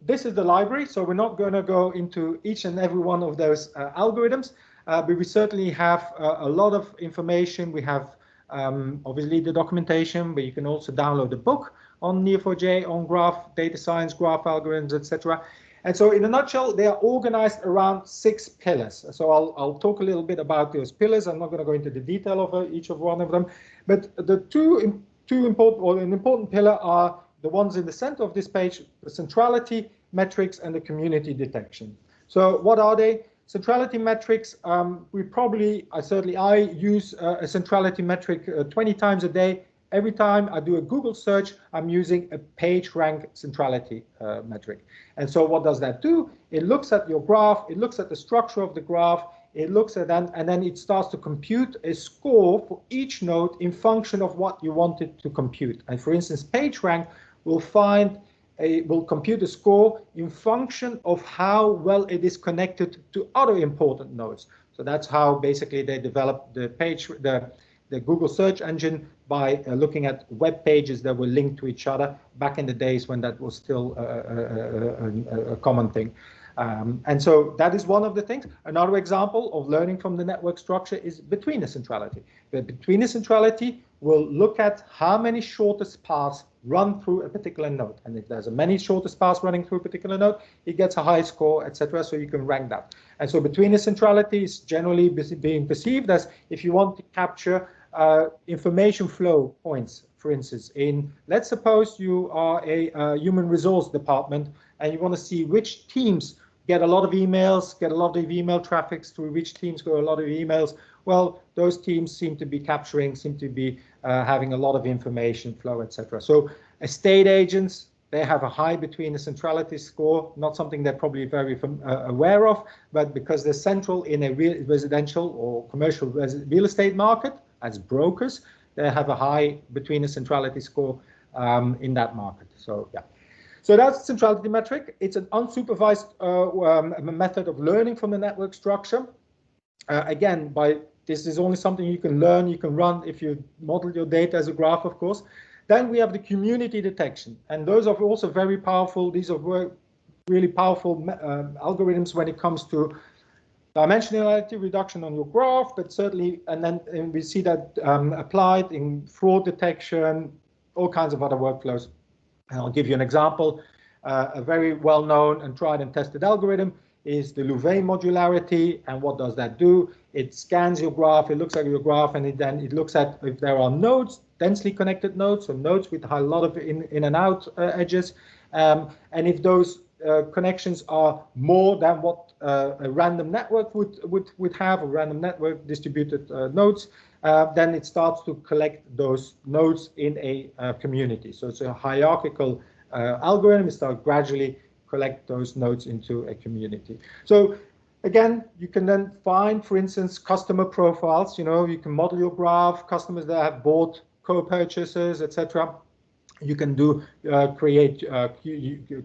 this is the library. So we're not going to go into each and every one of those algorithms, but we certainly have a lot of information. We have obviously the documentation, but you can also download the book on Neo4j, on graph data science, graph algorithms, etc. And so in a nutshell, they are organized around 6 pillars. So I'll talk a little bit about those pillars. I'm not going to go into the detail of each of one of them, but the two important, or an important pillar, are the ones in the center of this page: the centrality metrics and the community detection. So what are they? Centrality metrics, certainly I use a centrality metric 20 times a day. Every time I do a Google search, I'm using a page rank centrality metric. And so what does that do? It looks at your graph, it looks at the structure of the graph, it looks at that, and then it starts to compute a score for each node in function of what you want it to compute. And for instance, PageRank will compute a score in function of how well it is connected to other important nodes. So that's how basically they developed the Google search engine, by looking at web pages that were linked to each other back in the days when that was still a common thing. And so that is one of the things. Another example of learning from the network structure is between centrality. The between centrality will look at how many shortest paths run through a particular node. And if there's a many shortest paths running through a particular node, it gets a high score, etc. So you can rank that. And so between centrality is generally being perceived as if you want to capture information flow points. For instance, let's suppose you are a human resource department and you want to see which teams get a lot of emails, get a lot of email traffics, through which teams go a lot of emails. Well, those teams seem to be having a lot of information flow, etc. So estate agents, they have a high between the centrality score, not something they're probably very aware of, but because they're central in a residential or commercial real estate market, as brokers, they have a high between the centrality score in that market. So yeah, so that's centrality metric. It's an unsupervised method of learning from the network structure. Again, this is only something you can learn, you can run if you model your data as a graph, of course. Then we have the community detection, and those are also very powerful. These are really powerful algorithms when it comes to dimensionality reduction on your graph, but certainly, and we see that applied in fraud detection, all kinds of other workflows. And I'll give you an example. A very well-known and tried and tested algorithm is the Louvain modularity. And what does that do? It scans your graph, it looks at your graph, and then it looks at if there are nodes, densely connected nodes, so nodes with a lot of in and out edges. And if those connections are more than what a random network would have, a random network distributed nodes, then it starts to collect those nodes in a community. So it's a hierarchical algorithm. It starts gradually collect those nodes into a community. So again, you can then find, for instance, customer profiles. You can model your graph, customers that have bought, co-purchases, etc. You can create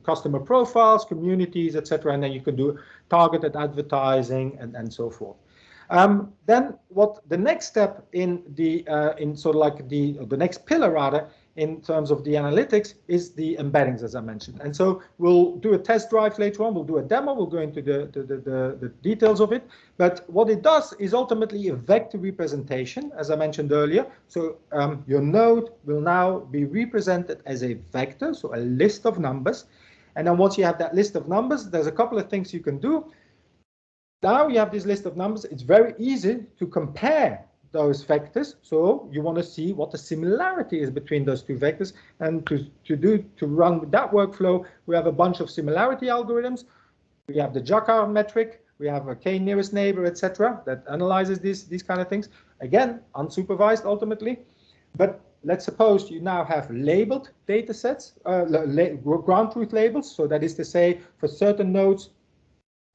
customer profiles, communities, etc., and then you can do targeted advertising and so forth. Then what the next step in the next pillar rather in terms of the analytics is the embeddings, as I mentioned. And so we'll do a test drive later on. We'll do a demo. We'll go into the details of it. But what it does is ultimately a vector representation, as I mentioned earlier. So your node will now be represented as a vector, so a list of numbers. And then once you have that list of numbers, there's a couple of things you can do. Now you have this list of numbers. It's very easy to compare those vectors. So you want to see what the similarity is between those two vectors. And to run that workflow, we have a bunch of similarity algorithms. We have the Jacquard metric. We have a k nearest neighbor, etc., that analyzes these kind of things. Again, unsupervised ultimately. But let's suppose you now have labeled data sets, ground truth labels. So that is to say, for certain nodes,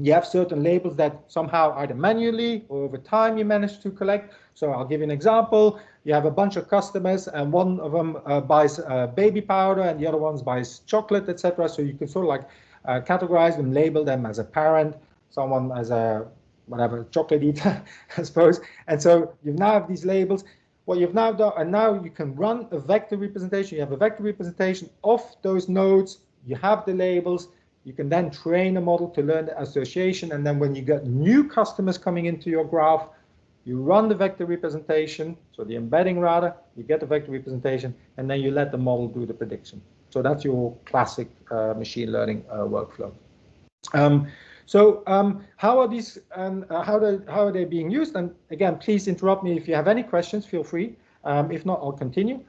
you have certain labels that somehow either manually or over time you manage to collect. So I'll give you an example. You have a bunch of customers and one of them buys baby powder and the other one buys chocolate, etc. So you can sort of like categorize them, label them as a parent, someone as a whatever chocolate eater, I suppose. And so you now have these labels. What you've now done, and now you can run a vector representation. You have a vector representation of those nodes. You have the labels. You can then train a model to learn the association, and then when you get new customers coming into your graph, you run the vector representation, so the embedding rather, you get the vector representation, and then you let the model do the prediction. So that's your classic machine learning workflow. How are these and how are they being used? And again, please interrupt me if you have any questions. Feel free. If not, I'll continue.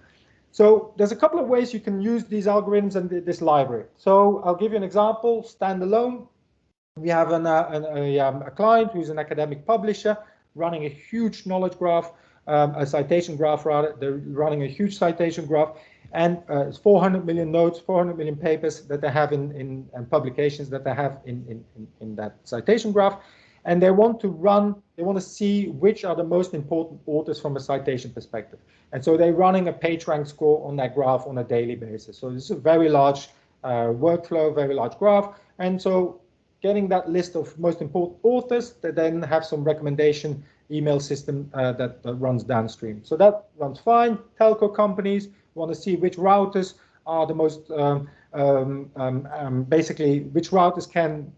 So there's a couple of ways you can use these algorithms and this library. So I'll give you an example. Standalone. We have a client who's an academic publisher running a huge knowledge graph, a citation graph rather. They're running a huge citation graph, and it's 400 million notes, 400 million papers that they have in publications that they have in that citation graph. And they want to see which are the most important authors from a citation perspective. And so they're running a PageRank score on that graph on a daily basis. So this is a very large workflow, very large graph. And so getting that list of most important authors, they then have some recommendation email system that runs downstream. So that runs fine. Telco companies want to see which routers are the most, basically which routers can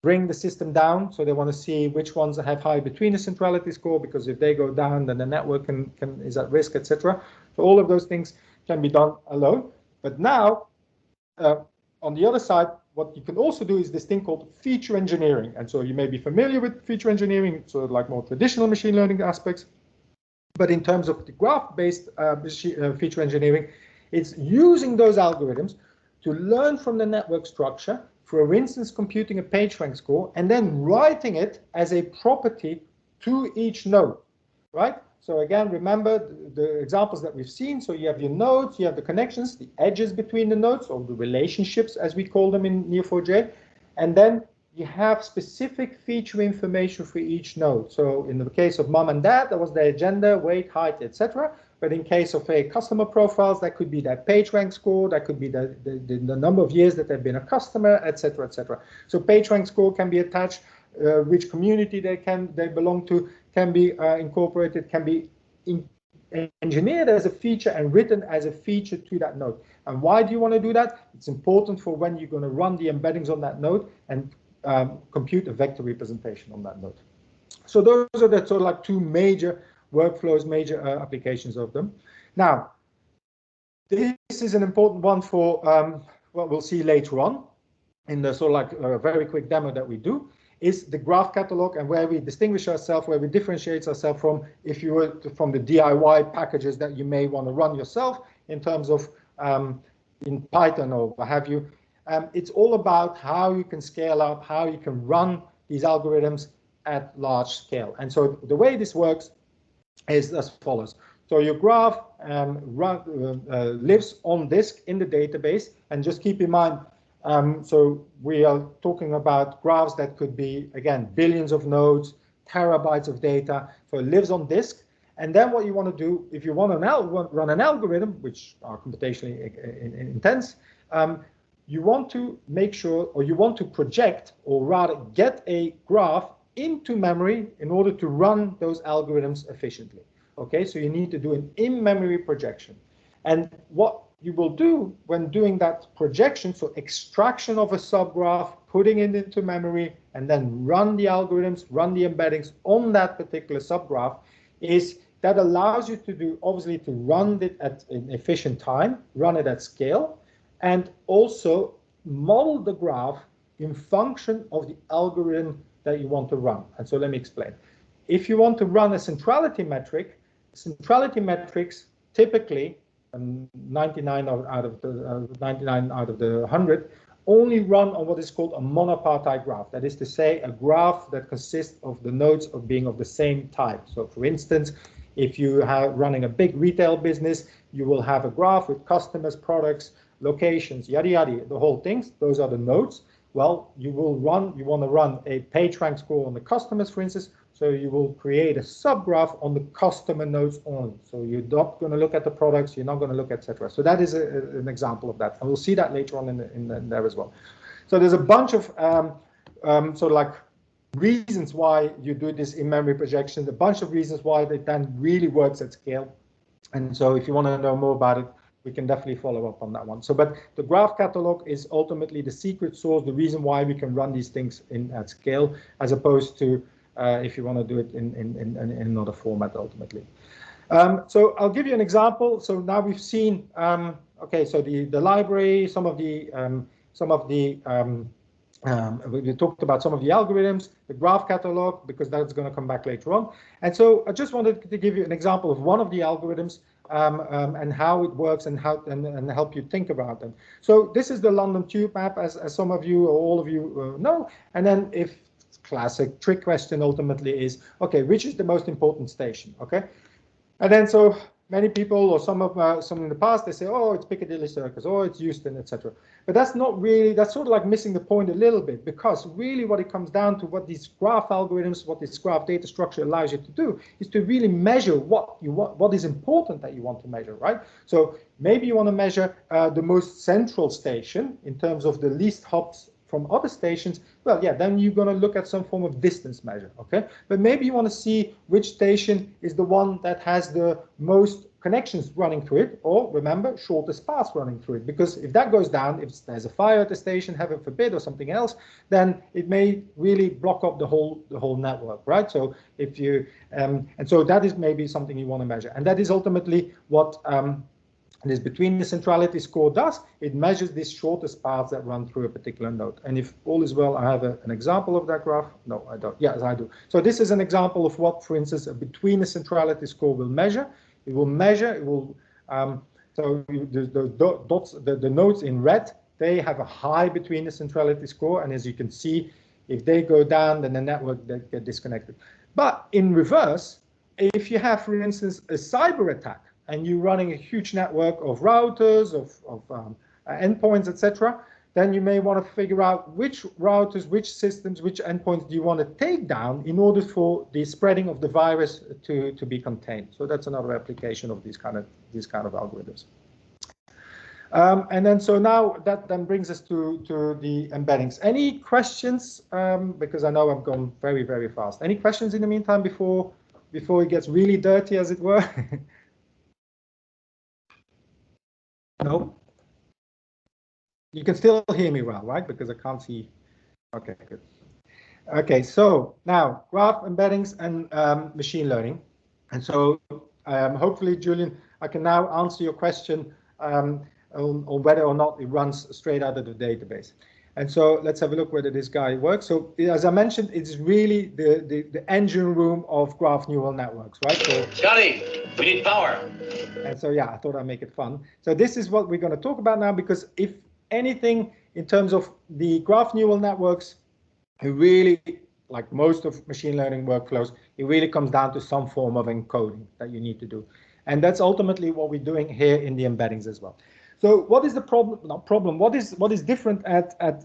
bring the system down. So they want to see which ones have high between the centrality score, because if they go down, then the network is at risk, etc. So all of those things can be done alone. But now, on the other side, what you can also do is this thing called feature engineering. And so you may be familiar with feature engineering, sort of like more traditional machine learning aspects. But in terms of the graph-based feature engineering, it's using those algorithms to learn from the network structure, for instance, computing a PageRank score, and then writing it as a property to each node, right? So again, remember the examples that we've seen. So you have your nodes, you have the connections, the edges between the nodes, or the relationships, as we call them in Neo4j. And then you have specific feature information for each node. So in the case of mom and dad, that was their gender, weight, height, etc. But in case of a customer profiles, that could be their PageRank score, that could be the number of years that they've been a customer, etc., etc. So PageRank score can be attached, which community they belong to can be incorporated, can be engineered as a feature and written as a feature to that node. And why do you want to do that? It's important for when you're going to run the embeddings on that node and compute a vector representation on that node. So those are the sort of like two major workflows, major applications of them. Now, this is an important one for what we'll see later on in the sort of like a very quick demo that we do, is the graph catalog, and where we distinguish ourselves, where we differentiate ourselves from, if you were from the DIY packages that you may want to run yourself in terms of in Python or what have you. It's all about how you can scale up, how you can run these algorithms at large scale. And so the way this works is as follows. So your graph lives on disk in the database, and just keep in mind, so we are talking about graphs that could be, again, billions of nodes, terabytes of data. So it lives on disk. And then what you want to do, if you want to run an algorithm, which are computationally intense, you want to make sure, or you want to project, or rather get a graph into memory in order to run those algorithms efficiently. Okay, so you need to do an in-memory projection. And what you will do when doing that projection, so extraction of a subgraph, putting it into memory, and then run the algorithms, run the embeddings on that particular subgraph, is that allows you to do, obviously, to run it at an efficient time, run it at scale, and also model the graph in function of the algorithm that you want to run. And so let me explain. If you want to run a centrality metric, centrality metrics typically 99 out of the 100 only run on what is called a monopartite graph. That is to say, a graph that consists of the nodes of being of the same type. So for instance, if you are running a big retail business, you will have a graph with customers, products, locations, yada yada, the whole things. Those are the nodes. Well, you want to run a PageRank score on the customers, for instance. So you will create a subgraph on the customer nodes only. So you're not going to look at the products, you're not going to look at etc. So that is an example of that, and we'll see that later on in there as well. So there's a bunch of sort of like reasons why you do this in-memory projection, a bunch of reasons why it then really works at scale. And so if you want to know more about it, we can definitely follow up on that one. So, but the graph catalog is ultimately the secret sauce, the reason why we can run these things at scale, as opposed to if you want to do it in another format ultimately. So I'll give you an example. So now we've seen, okay, so the library, some of the We talked about some of the algorithms, the graph catalog, because that's going to come back later on. And so I just wanted to give you an example of one of the algorithms and how it works and help you think about them. So this is the London Tube map, as some of you or all of you know. And then if classic trick question ultimately is, okay, which is the most important station? Okay, and then so many people, or some in the past, they say, oh, it's Piccadilly Circus, or it's Euston, etc. But that's not really, that's sort of like missing the point a little bit, because really what it comes down to, what these graph algorithms, what this graph data structure allows you to do, is to really measure what is important that you want to measure, right? So maybe you want to measure the most central station in terms of the least hops from other stations. Well, yeah, then you're going to look at some form of distance measure, okay? But maybe you want to see which station is the one that has the most connections running through it, or remember, shortest paths running through it, because if that goes down, if there's a fire at the station, heaven forbid, or something else, then it may really block up the whole network, right? So if you and so that is maybe something you want to measure, and that is ultimately what this between the centrality score does. It measures these shortest paths that run through a particular node. And if all is well, I have an example of that graph. No, I don't. Yes, I do. So this is an example of what, for instance, a between the centrality score will measure. It will measure, it will, so the dots, the nodes in red, they have a high between the centrality score. And as you can see, if they go down, then the network, they get disconnected. But in reverse, if you have, for instance, a cyber attack, and you're running a huge network of routers, of endpoints, etc., then you may want to figure out which routers, which systems, which endpoints do you want to take down in order for the spreading of the virus to be contained. So that's another application of these kind of algorithms. And then so now that then brings us to the embeddings. Any questions? Because I know I've gone very, very fast. Any questions in the meantime before it gets really dirty, as it were? No? You can still hear me well, right? Because I can't see. Okay, good. Okay, so now graph embeddings and machine learning. And so hopefully, Julian, I can now answer your question on whether or not it runs straight out of the database. And so let's have a look whether this guy works. So as I mentioned, it's really the engine room of graph neural networks, right? So, Scotty, we need power. And so, yeah, I thought I'd make it fun. So this is what we're going to talk about now, because if anything, in terms of the graph neural networks, it really, like most of machine learning workflows, it really comes down to some form of encoding that you need to do. And that's ultimately what we're doing here in the embeddings as well. So what is the problem? Not problem. What is different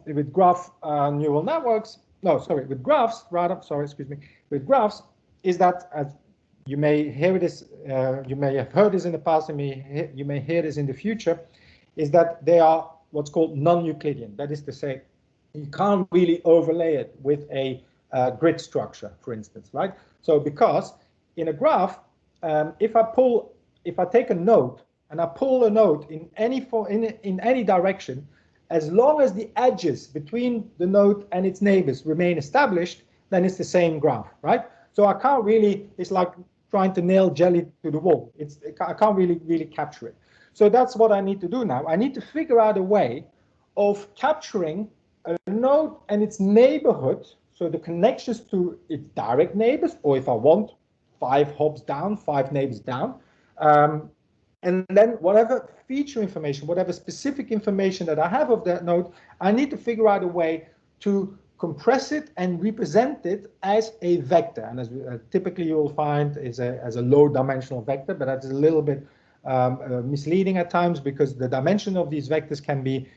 with graph neural networks? No, sorry, with graphs rather. Sorry, excuse me. With graphs is that you may hear this. You may have heard this in the past. You may hear this in the future. Is that they are what's called non-Euclidean. That is to say, you can't really overlay it with a grid structure, for instance, right? So because in a graph, if I take a node and I pull a node in any direction, as long as the edges between the node and its neighbors remain established, then it's the same graph, right? So I can't really, it's like trying to nail jelly to the wall. I can't really capture it. So that's what I need to do now. I need to figure out a way of capturing a node and its neighborhood, so the connections to its direct neighbors, or if I want 5 hops down, 5 neighbors down, and then whatever feature information, whatever specific information that I have of that node, I need to figure out a way to compress it and represent it as a vector. And as typically you will find is as a low dimensional vector, but that's a little bit misleading at times, because the dimension of these vectors can be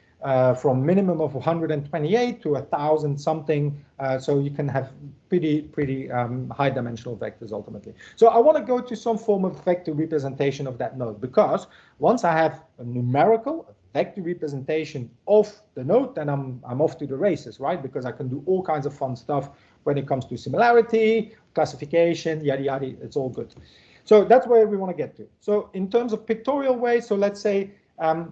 from minimum of 128 to 1,000 something. So you can have pretty high dimensional vectors ultimately. So I want to go to some form of vector representation of that node, because once I have a numerical vector representation of the node, then I'm off to the races, right? Because I can do all kinds of fun stuff when it comes to similarity, classification, yada yada. It's all good. So that's where we want to get to. So in terms of pictorial ways, so let's say I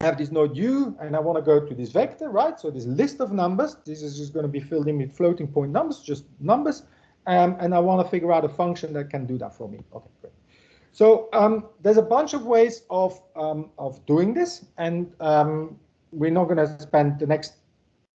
have this node U and I want to go to this vector, right? So this list of numbers, this is just going to be filled in with floating point numbers, just numbers. And I want to figure out a function that can do that for me. Okay, great. So there's a bunch of ways of doing this, and we're not going to spend the next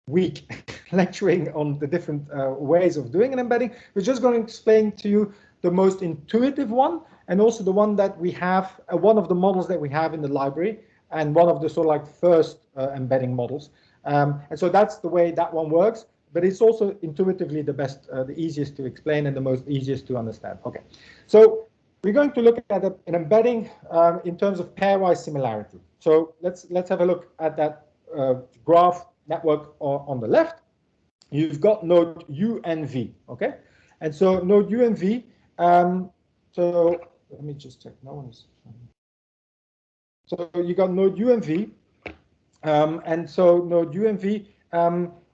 week lecturing on the different ways of doing an embedding. We're just going to explain to you the most intuitive one, and also the one that we have, one of the models that we have in the library, and one of the sort of like first embedding models. And so that's the way that one works, but it's also intuitively the best, the easiest to explain and the most easiest to understand. Okay, so we're going to look at an embedding in terms of pairwise similarity. So let's have a look at that graph network on the left. You've got node U and V, okay? And so node U and V, so let me just check, no one is. So you got node U and V, and so node U and V,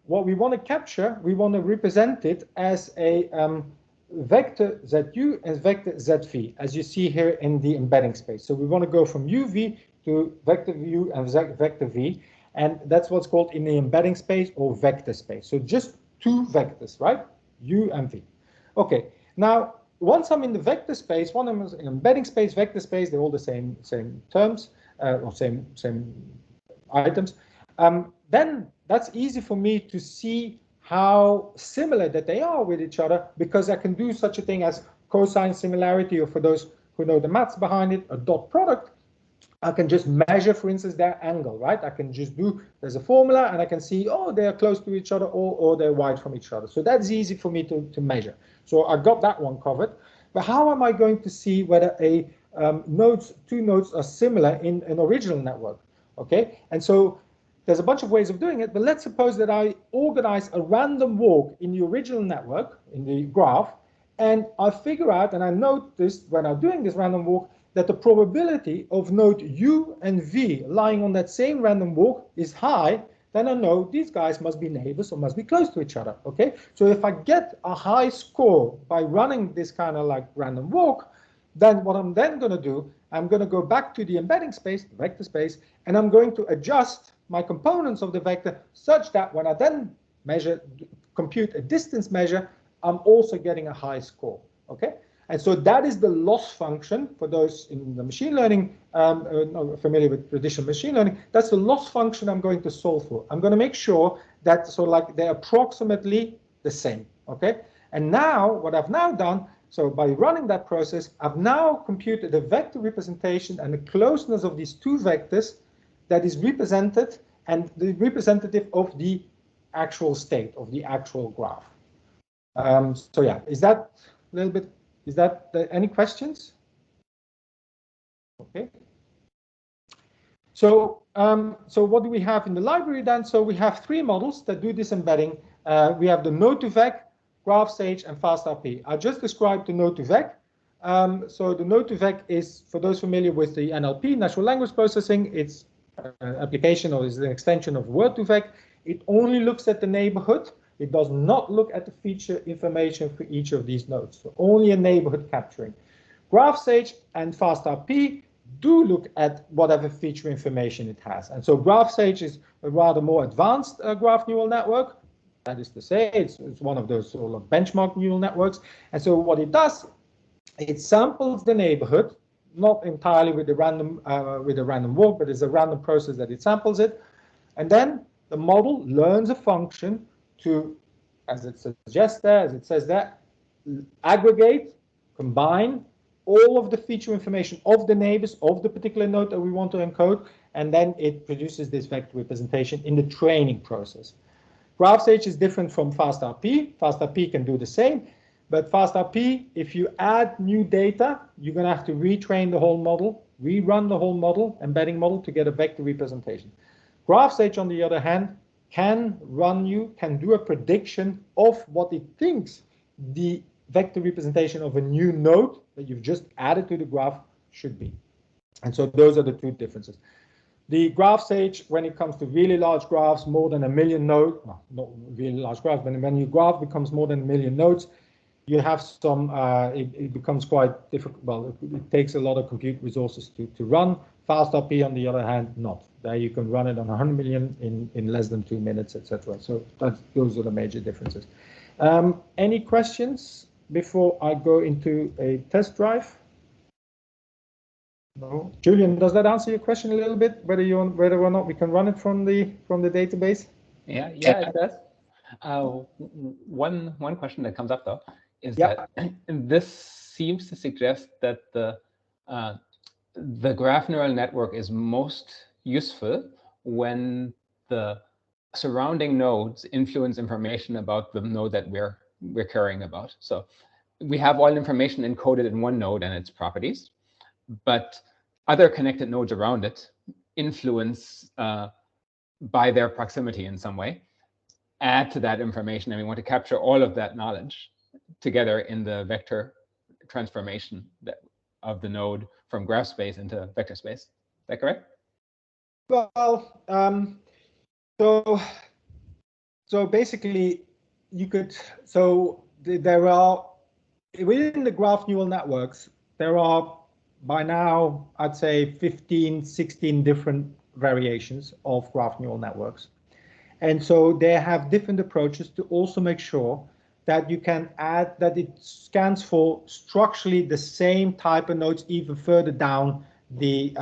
what we want to capture, we want to represent it as a vector ZU and vector ZV, as you see here in the embedding space. So we want to go from UV to vector U and vector V, and that's what's called in the embedding space or vector space. So just two vectors, right? U and V. Okay, now once I'm in the vector space, one of them is in embedding space, vector space, they're all the same terms, or same items. Then that's easy for me to see how similar that they are with each other, because I can do such a thing as cosine similarity, or for those who know the maths behind it, a dot product. I can just measure, for instance, their angle, right? I can just do, there's a formula, and I can see, oh, they're close to each other, or they're wide from each other. So that's easy for me to measure. So I got that one covered. But how am I going to see whether two nodes are similar in an original network? Okay, and so there's a bunch of ways of doing it, but let's suppose that I organize a random walk in the original network, in the graph, and I figure out, and I noticed when I'm doing this random walk, that the probability of node U and V lying on that same random walk is high, then I know these guys must be neighbors or must be close to each other, okay? So if I get a high score by running this kind of like random walk, then what I'm then going to do, I'm going to go back to the embedding space, the vector space, and I'm going to adjust my components of the vector such that when I then compute a distance measure, I'm also getting a high score, okay? And so that is the loss function for those in the machine learning, not familiar with traditional machine learning. That's the loss function I'm going to solve for. I'm going to make sure that so like they're approximately the same, okay? And now what I've now done, so by running that process, I've now computed the vector representation and the closeness of these two vectors that is represented and the representative of the actual state of the actual graph. So yeah, is that a little bit? Is that any questions? Okay. So so what do we have in the library then? So we have three models that do this embedding. We have the Node2Vec, GraphSage, and FastRP. I just described the Node2Vec. So the Node2Vec is, for those familiar with the NLP, natural language processing, it's an application or is an extension of Word2Vec. It only looks at the neighborhood. It does not look at the feature information for each of these nodes, so only a neighborhood capturing. GraphSage and FastRP do look at whatever feature information it has. And so GraphSage is a rather more advanced graph neural network. That is to say, it's one of those sort of benchmark neural networks. And so what it does, it samples the neighborhood, not entirely with a random walk, but it's a random process that it samples it. And then the model learns a function to, as it suggests there, as it says there, aggregate, combine all of the feature information of the neighbors of the particular node that we want to encode, and then it produces this vector representation in the training process. GraphSage is different from FastRP. FastRP can do the same, but FastRP, if you add new data, you're going to have to retrain the whole model, rerun the whole model, embedding model, to get a vector representation. GraphSage, on the other hand, can do a prediction of what it thinks the vector representation of a new node that you've just added to the graph should be. And so those are the two differences. The GraphSage, when it comes to really large graphs, more than 1 million nodes, well, not really large graphs, but when your graph becomes more than 1 million nodes, you have some, it becomes quite difficult. Well, it takes a lot of compute resources to run. FastRP, on the other hand, not. There you can run it on 100 million in less than 2 minutes, etc. So those are the major differences. Any questions before I go into a test drive? No. Julian, does that answer your question a little bit? Whether or not we can run it from the database? Yeah, it does. One question that comes up though is that this seems to suggest that the graph neural network is most useful when the surrounding nodes influence information about the node that we're caring about. So we have all information encoded in one node and its properties, but other connected nodes around it influence by their proximity in some way, add to that information, and we want to capture all of that knowledge together in the vector transformation of the node from graph space into vector space. Is that correct? Well, so basically, you could, there are, within the graph neural networks, there are by now, I'd say 15, 16 different variations of graph neural networks. And so they have different approaches to also make sure that you can add, that it scans for structurally the same type of nodes even further down the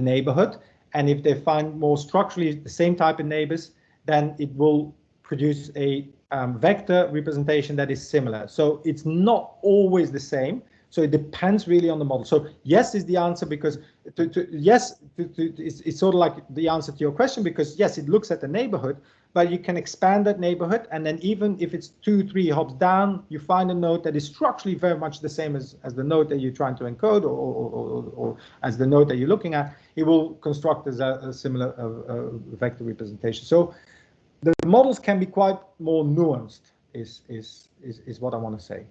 neighborhood. And if they find more structurally the same type of neighbors, then it will produce a vector representation that is similar. So it's not always the same. So it depends really on the model. So yes is the answer, because it's sort of like the answer to your question, because yes, it looks at the neighborhood, but you can expand that neighborhood, and then even if it's 2-3 hops down, you find a node that is structurally very much the same as the node that you're trying to encode, or as the node that you're looking at, it will construct as a similar vector representation. So the models can be quite more nuanced, is what I want to say.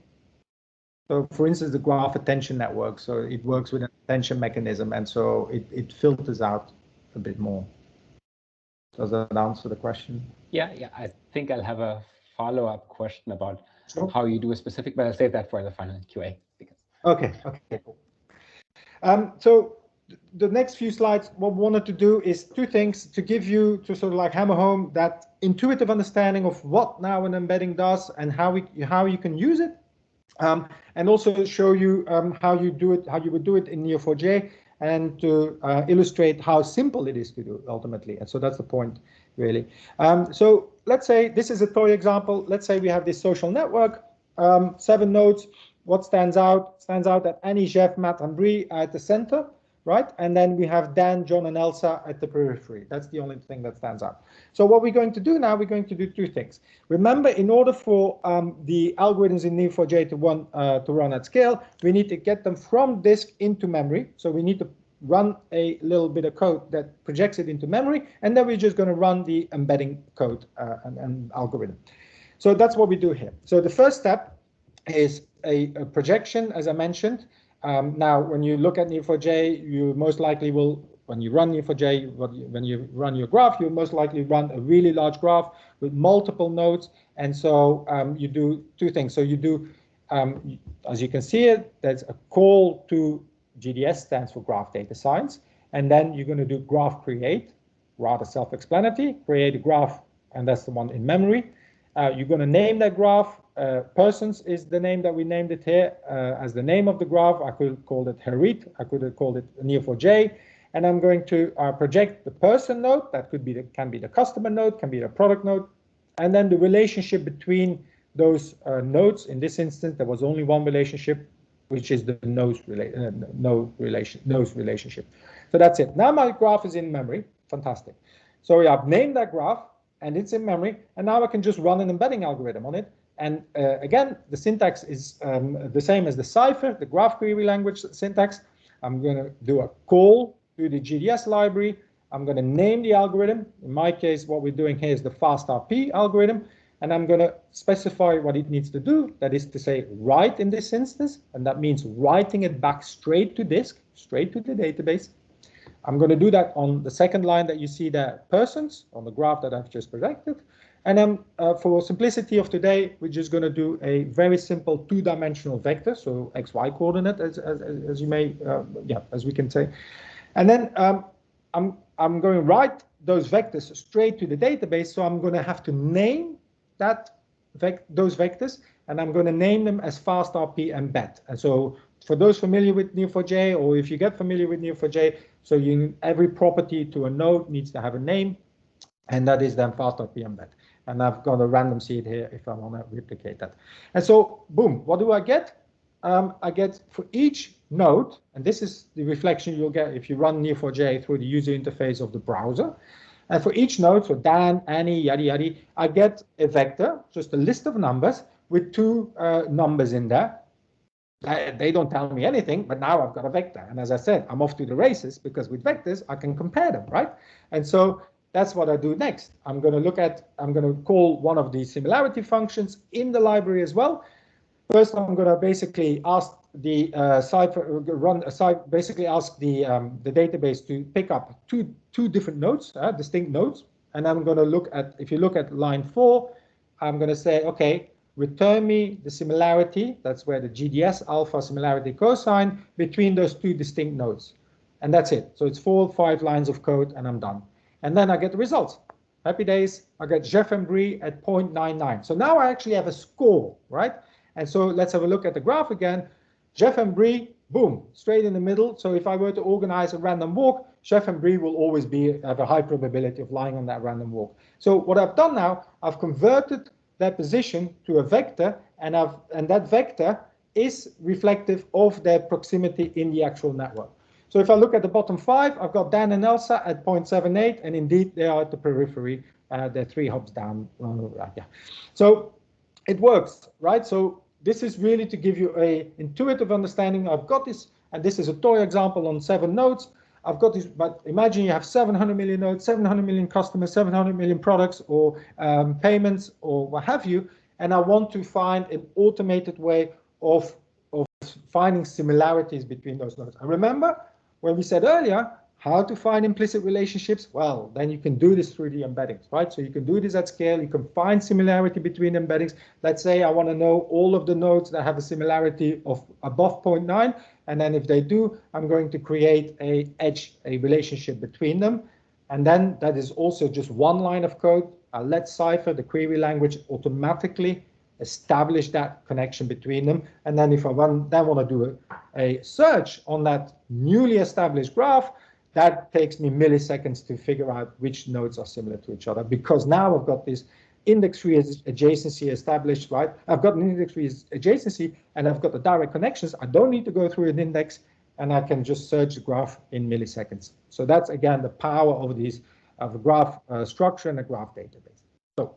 So for instance, the graph attention network, so it works with an attention mechanism, and so it filters out a bit more. Does that answer the question? Yeah, I think I'll have a follow-up question about how you do a specific, but I'll save that for the final QA. Okay, cool. So the next few slides, what we wanted to do is two things to give you, to sort of like hammer home that intuitive understanding of what now an embedding does and how you can use it. And also show you how you would do it in Neo4j, and to illustrate how simple it is to do ultimately. And so that's the point, really. So let's say this is a toy example. Let's say we have this social network, 7 nodes. What stands out? Stands out that Annie, Jeff, Matt, and Bree are at the center, right? And then we have Dan, John, and Elsa at the periphery. That's the only thing that stands out. So what we're going to do now, we're going to do 2 things. Remember, in order for the algorithms in Neo4j to run at scale, we need to get them from disk into memory. So we need to run a little bit of code that projects it into memory, and then we're just going to run the embedding code and algorithm. So that's what we do here. So the first step is a projection, as I mentioned. Now, when you look at Neo4j, you most likely will, when you run Neo4j, when you run your graph, you most likely run a really large graph with multiple nodes. And so you do 2 things. So you do, as you can see it, there's a call to GDS, stands for Graph Data Science. And then you're going to do graph create, rather self-explanatory, create a graph, and that's the one in memory. You're going to name that graph. Persons is the name that we named it here as the name of the graph. I could call it Harit. I could have called it Neo4j. And I'm going to project the person node. That could be can be the customer node, can be the product node. And then the relationship between those nodes. In this instance, there was only one relationship, which is the node relationship. So that's it. Now my graph is in memory. Fantastic. So I've named that graph, and it's in memory. And now I can just run an embedding algorithm on it. And again, the syntax is the same as the Cypher, the graph query language syntax. I'm going to do a call to the GDS library. I'm going to name the algorithm. In my case, what we're doing here is the FastRP algorithm. And I'm going to specify what it needs to do. That is to say, write in this instance. And that means writing it back straight to disk, straight to the database. I'm going to do that on the second line that you see there, persons, on the graph that I've just projected. And then for simplicity of today, we're just going to do a very simple 2-dimensional vector, so XY coordinate, as you may, as we can say. And then I'm going to write those vectors straight to the database. So I'm going to have to name those vectors, and I'm going to name them as FastRP embed. And so for those familiar with Neo4j, or if you get familiar with Neo4j, so every property to a node needs to have a name. and that is then fast.pembed. And I've got a random seed here if I want to replicate that. And so, boom, what do I get? I get for each node, and this is the reflection you'll get if you run Neo4j through the user interface of the browser. And for each node, so Dan, Annie, yada, yada, I get a vector, just a list of numbers with two numbers in there. They don't tell me anything, but now I've got a vector. And as I said, I'm off to the races because with vectors, I can compare them, right? And so that's what I do next. I'm going to call one of the similarity functions in the library as well. First, I'm going to basically ask the ask the database to pick up two different nodes, distinct nodes. And I'm going to look at, if you look at line 4, I'm going to say, okay, return me the similarity, that's where the GDS alpha similarity cosine between those two distinct nodes. And that's it. So it's 4 or 5 lines of code and I'm done. And then I get the results. Happy days, I get Jeff and Brie at 0.99. So now I actually have a score, right? And so let's have a look at the graph again. Jeff and Brie, boom, straight in the middle. So if I were to organize a random walk, Jeff and Brie will always have a high probability of lying on that random walk. So what I've done now, I've converted their position to a vector, and that vector is reflective of their proximity in the actual network. So if I look at the bottom 5, I've got Dan and Elsa at 0.78, and indeed they are at the periphery. They're 3 hops down. Yeah. So it works, right? So this is really to give you an intuitive understanding. I've got this, and this is a toy example on 7 nodes. I've got this, but imagine you have 700 million nodes, 700 million customers, 700 million products or payments or what have you, and I want to find an automated way of finding similarities between those nodes. And remember, when we said earlier, how to find implicit relationships? Well, then you can do this through the embeddings, right? So you can do this at scale. You can find similarity between embeddings. Let's say I want to know all of the nodes that have a similarity of above 0.9. And then if they do, I'm going to create a relationship between them. And then that is also just one line of code. I'll let Cypher, the query language, automatically establish that connection between them. And then if I want to do a search on that newly established graph, that takes me milliseconds to figure out which nodes are similar to each other, because now I've got this index-free adjacency established, right? I've got an index-free adjacency and I've got the direct connections. I don't need to go through an index, and I can just search the graph in milliseconds. So that's, again, the power of a graph structure and a graph database. So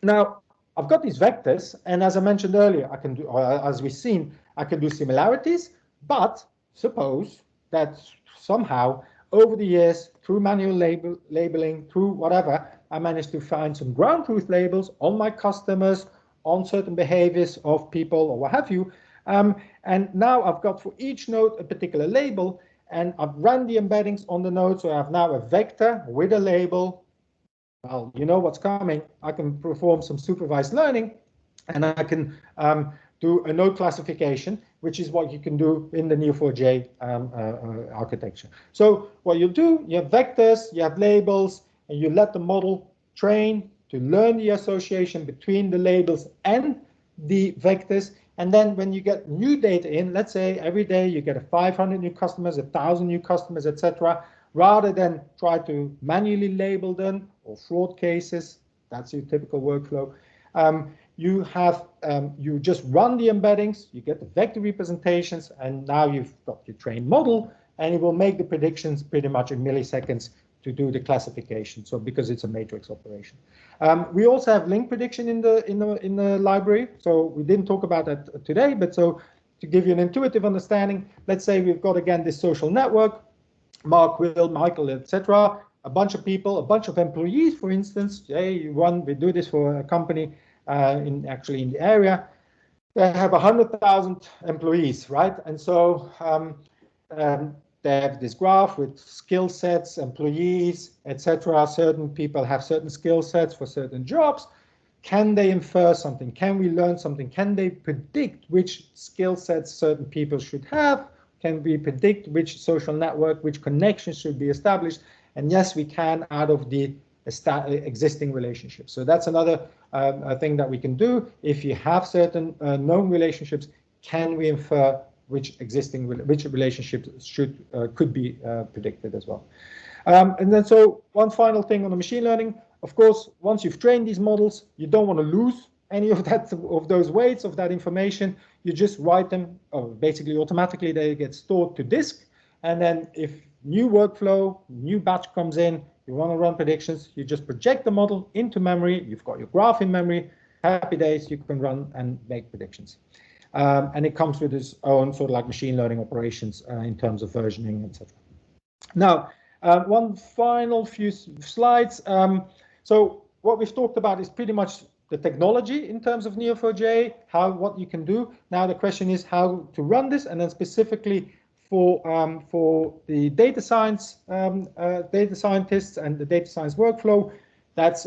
now I've got these vectors, and as I mentioned earlier, I can do, or as we've seen, I can do similarities, but suppose that somehow over the years, through manual labeling, through whatever, I managed to find some ground truth labels on my customers, on certain behaviors of people or what have you. And now I've got for each node a particular label, and I've run the embeddings on the node. So I have now a vector with a label. Well, you know what's coming. I can perform some supervised learning, and I can do a node classification, which is what you can do in the Neo4j architecture. So what you do, you have vectors, you have labels, and you let the model train to learn the association between the labels and the vectors. And then when you get new data in, let's say every day you get 500 new customers, 1,000 new customers, etc., rather than try to manually label them or fraud cases, that's your typical workflow. You just run the embeddings, you get the vector representations, and now you've got your trained model, and it will make the predictions pretty much in milliseconds to do the classification. So because it's a matrix operation, we also have link prediction in the library. So we didn't talk about that today, but so to give you an intuitive understanding, let's say we've got again this social network, Mark, Will, Michael, etc. A bunch of people, a bunch of employees, for instance. Hey, we do this for a company in the area. They have 100,000 employees, right? And so they have this graph with skill sets, employees, etc. Certain people have certain skill sets for certain jobs. Can they infer something? Can we learn something? Can they predict which skill sets certain people should have? Can we predict which social network, which connections should be established? And yes, we can out of the existing relationships. So that's another thing that we can do. If you have certain known relationships, can we infer which relationships could be predicted as well? And then so one final thing on the machine learning, of course, once you've trained these models, you don't want to lose any of those weights of that information. You just write them, basically automatically they get stored to disk. And then if new workflow, new batch comes in, you want to run predictions, you just project the model into memory, you've got your graph in memory, happy days, you can run and make predictions. And it comes with its own sort of like machine learning operations in terms of versioning, etc. Now, one final few slides. So what we've talked about is pretty much the technology in terms of Neo4j, what you can do. Now the question is how to run this, and then specifically for the data scientists and the data science workflow, that's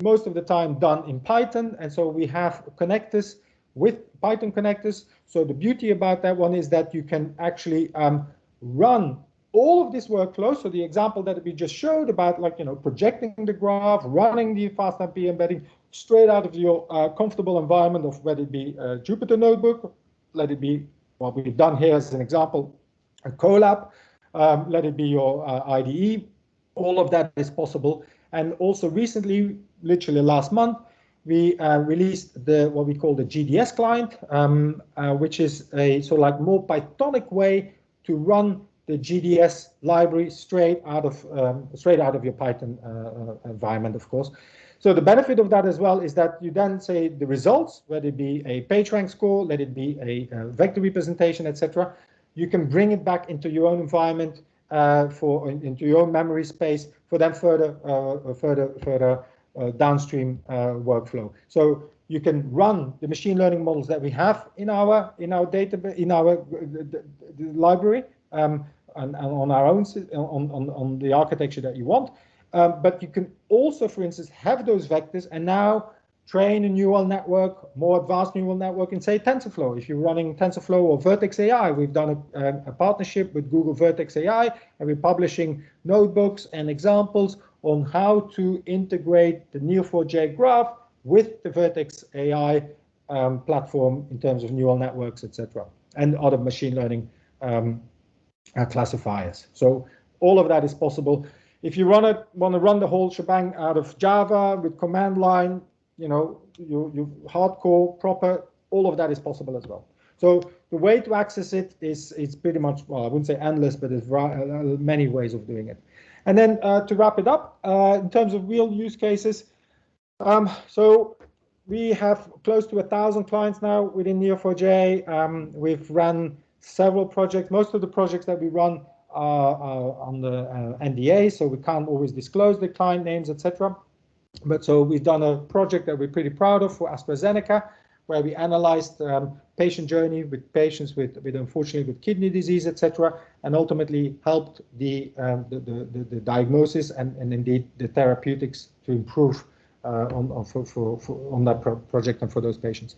most of the time done in Python, and so we have connectors with Python connectors. So the beauty about that one is that you can actually run all of this workflow. So the example that we just showed about, like, projecting the graph, running the FastMP embedding straight out of your comfortable environment of whether it be a Jupyter notebook, let it be what we've done here as an example, a Colab, let it be your IDE. All of that is possible. And also recently, literally last month, we released what we call the GDS client, which is a sort of like more Pythonic way to run the GDS library straight out of your Python environment, of course. So the benefit of that as well is that you then say the results, whether it be a PageRank score, let it be a vector representation, etc. You can bring it back into your own environment, into your own memory space for then further downstream workflow. So you can run the machine learning models that we have in our library and on our own on the architecture that you want. But you can also, for instance, have those vectors and now train a neural network, more advanced neural network in, say, TensorFlow. If you're running TensorFlow or Vertex AI, we've done a partnership with Google Vertex AI, and we're publishing notebooks and examples on how to integrate the Neo4j graph with the Vertex AI platform in terms of neural networks, etc., and other machine learning classifiers. So all of that is possible. If you want to run the whole shebang out of Java with command line, you hardcore, proper, all of that is possible as well. So the way to access it is pretty much, well, I wouldn't say endless, but there's many ways of doing it. And then to wrap it up, in terms of real use cases, so we have close to 1,000 clients now within Neo4j. We've run several projects. Most of the projects that we run are on the NDA, so we can't always disclose the client names, etc. But so we've done a project that we're pretty proud of for AstraZeneca, where we analyzed patient journey with patients with unfortunately with kidney disease, etc., and ultimately helped the diagnosis and indeed the therapeutics to improve on that project and for those patients.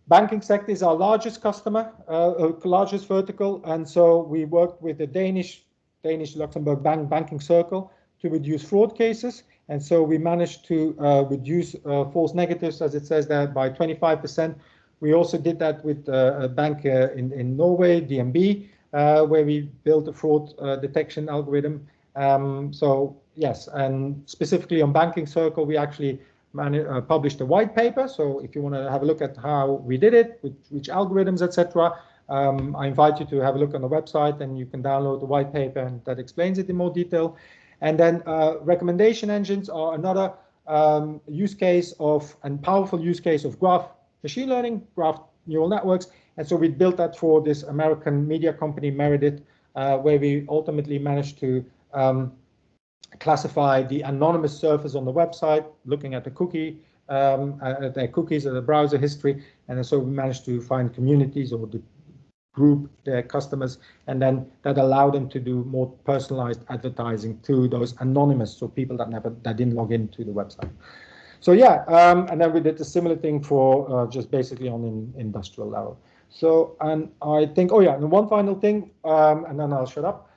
Banking sector is our largest customer, largest vertical, and so we worked with the Danish Luxembourg banking circle to reduce fraud cases. And so we managed to reduce false negatives, as it says there, by 25%. We also did that with a bank in Norway, DNB, where we built a fraud detection algorithm. So yes, and specifically on Banking Circle, we actually published a white paper. So if you want to have a look at how we did it, which algorithms, etc., I invite you to have a look on the website, and you can download the white paper, and that explains it in more detail. And then recommendation engines are another use case and powerful use case of graph machine learning, graph neural networks. And so we built that for this American media company, Meredith, where we ultimately managed to classify the anonymous surfers on the website, looking at the their cookies or the browser history. And so we managed to find communities or the group their customers, and then that allowed them to do more personalized advertising to those anonymous, so people that didn't log into the website. So yeah, and then we did a similar thing for just basically on an industrial level. So, and I think, oh yeah, and one final thing, and then I'll shut up.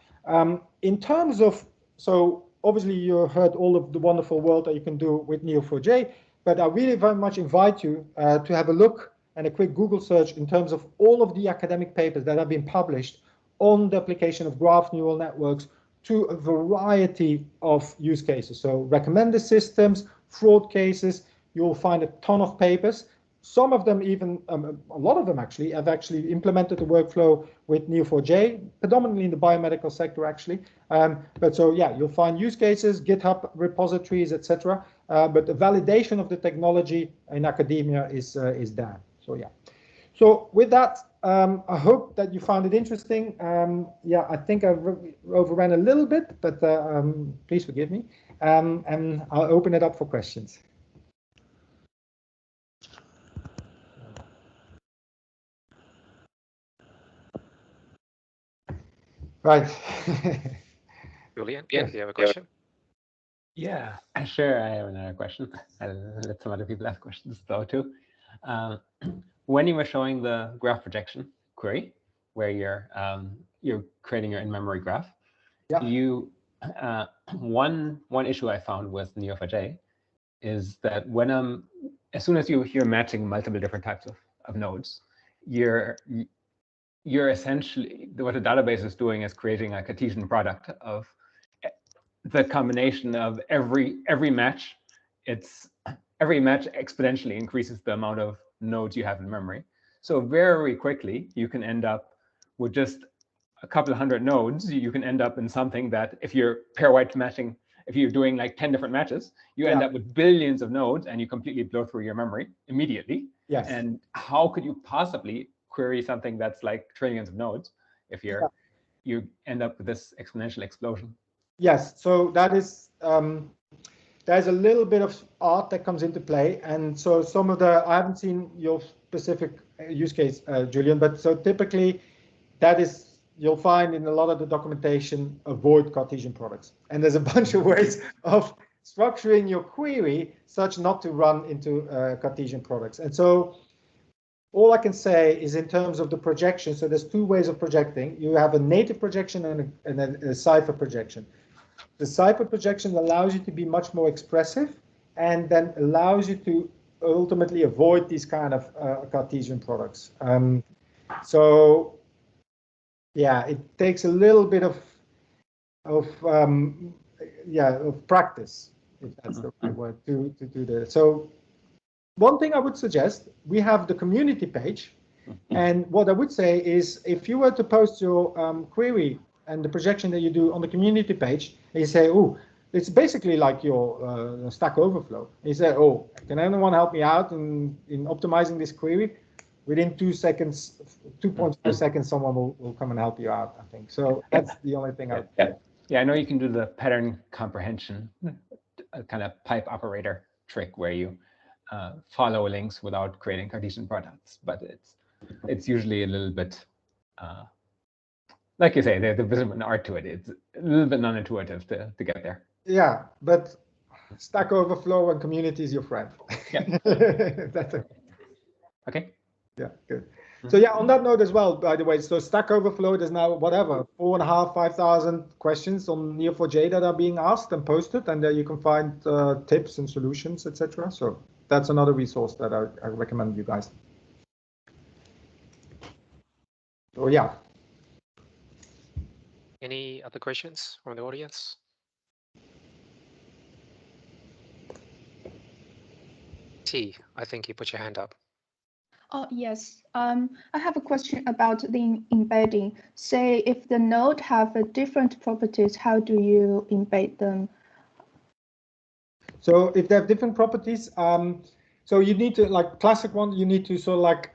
In terms of, so obviously you heard all of the wonderful work that you can do with Neo4j, but I really very much invite you to have a look and a quick Google search in terms of all of the academic papers that have been published on the application of graph neural networks to a variety of use cases. So recommender systems, fraud cases, you'll find a ton of papers. Some of them even, a lot of them actually, have actually implemented the workflow with Neo4j, predominantly in the biomedical sector actually. But so yeah, you'll find use cases, GitHub repositories, etc. But the validation of the technology in academia is there. So yeah. So with that, I hope that you found it interesting. Yeah, I think I overran a little bit, but please forgive me. And I'll open it up for questions. Right. Julian, do you have a question? Yeah, sure. I have another question. I'll let some other people ask questions though too. When you were showing the graph projection query, where you're creating your in-memory graph, yeah. You one issue I found with Neo4j is that when as soon as you're matching multiple different types of nodes, you're essentially, what the database is doing is creating a Cartesian product of the combination of every match. Every match exponentially increases the amount of nodes you have in memory. So very quickly you can end up with just a couple of hundred nodes. You can end up in something that, if you're pairwise matching, if you're doing like 10 different matches, you end up with billions of nodes and you completely blow through your memory immediately. Yes. And how could you possibly query something that's like trillions of nodes if you end up with this exponential explosion? Yes, so that is, there's a little bit of art that comes into play. And so some of I haven't seen your specific use case, Julian, but so typically that is, you'll find in a lot of the documentation, avoid Cartesian products. And there's a bunch of ways of structuring your query such not to run into Cartesian products. And so all I can say is in terms of the projection, so there's two ways of projecting. You have a native projection and a cipher projection. The cipher projection allows you to be much more expressive and then allows you to ultimately avoid these kind of Cartesian products. So yeah, it takes a little bit of practice, if that's the right word, to do that. So one thing I would suggest, we have the community page, and what I would say is, if you were to post your query and the projection that you do on the community page, and you say, oh, it's basically like your Stack Overflow. You say, oh, can anyone help me out in optimizing this query? Within 2 seconds, 2.4 seconds, someone will come and help you out, I think. So that's the only thing I would. Yeah, I know you can do the pattern comprehension kind of pipe operator trick where you follow links without creating Cartesian products, but it's usually a little bit, like you say, there's a bit of an art to it. It's a little bit non-intuitive to get there. Yeah, but Stack Overflow and community is your friend. Yeah. That's it. Okay. Yeah, good. So yeah, on that note as well, by the way, so Stack Overflow, there's now whatever 4,500, 5,000 questions on Neo4j that are being asked and posted, and there you can find tips and solutions, etc. So that's another resource that I recommend you guys. So yeah. Any other questions from the audience? T, I think you put your hand up. Oh, yes. I have a question about the embedding. Say if the node have a different properties, how do you embed them? So if they have different properties, so you need to, like classic one, you need to sort of like,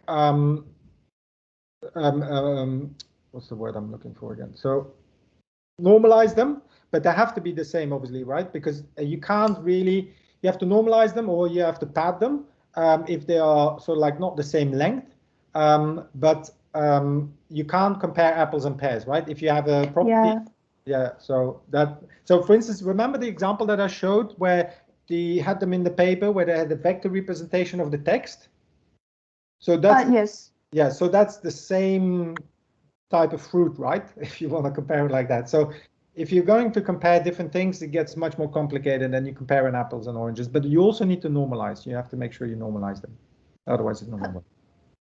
what's the word I'm looking for again? So normalize them, but they have to be the same, obviously, right? Because you can't really, you have to normalize them or you have to pad them. If they are sort of like not the same length, but you can't compare apples and pears, right? If you have a property, so for instance, remember the example that I showed where they had them in the paper where they had the vector representation of the text. So that's yes. Yeah, so that's the same type of fruit, right? If you want to compare it like that. So if you're going to compare different things, it gets much more complicated than you comparing apples and oranges. But you also need to normalize. You have to make sure you normalize them. Otherwise, it's not going to work.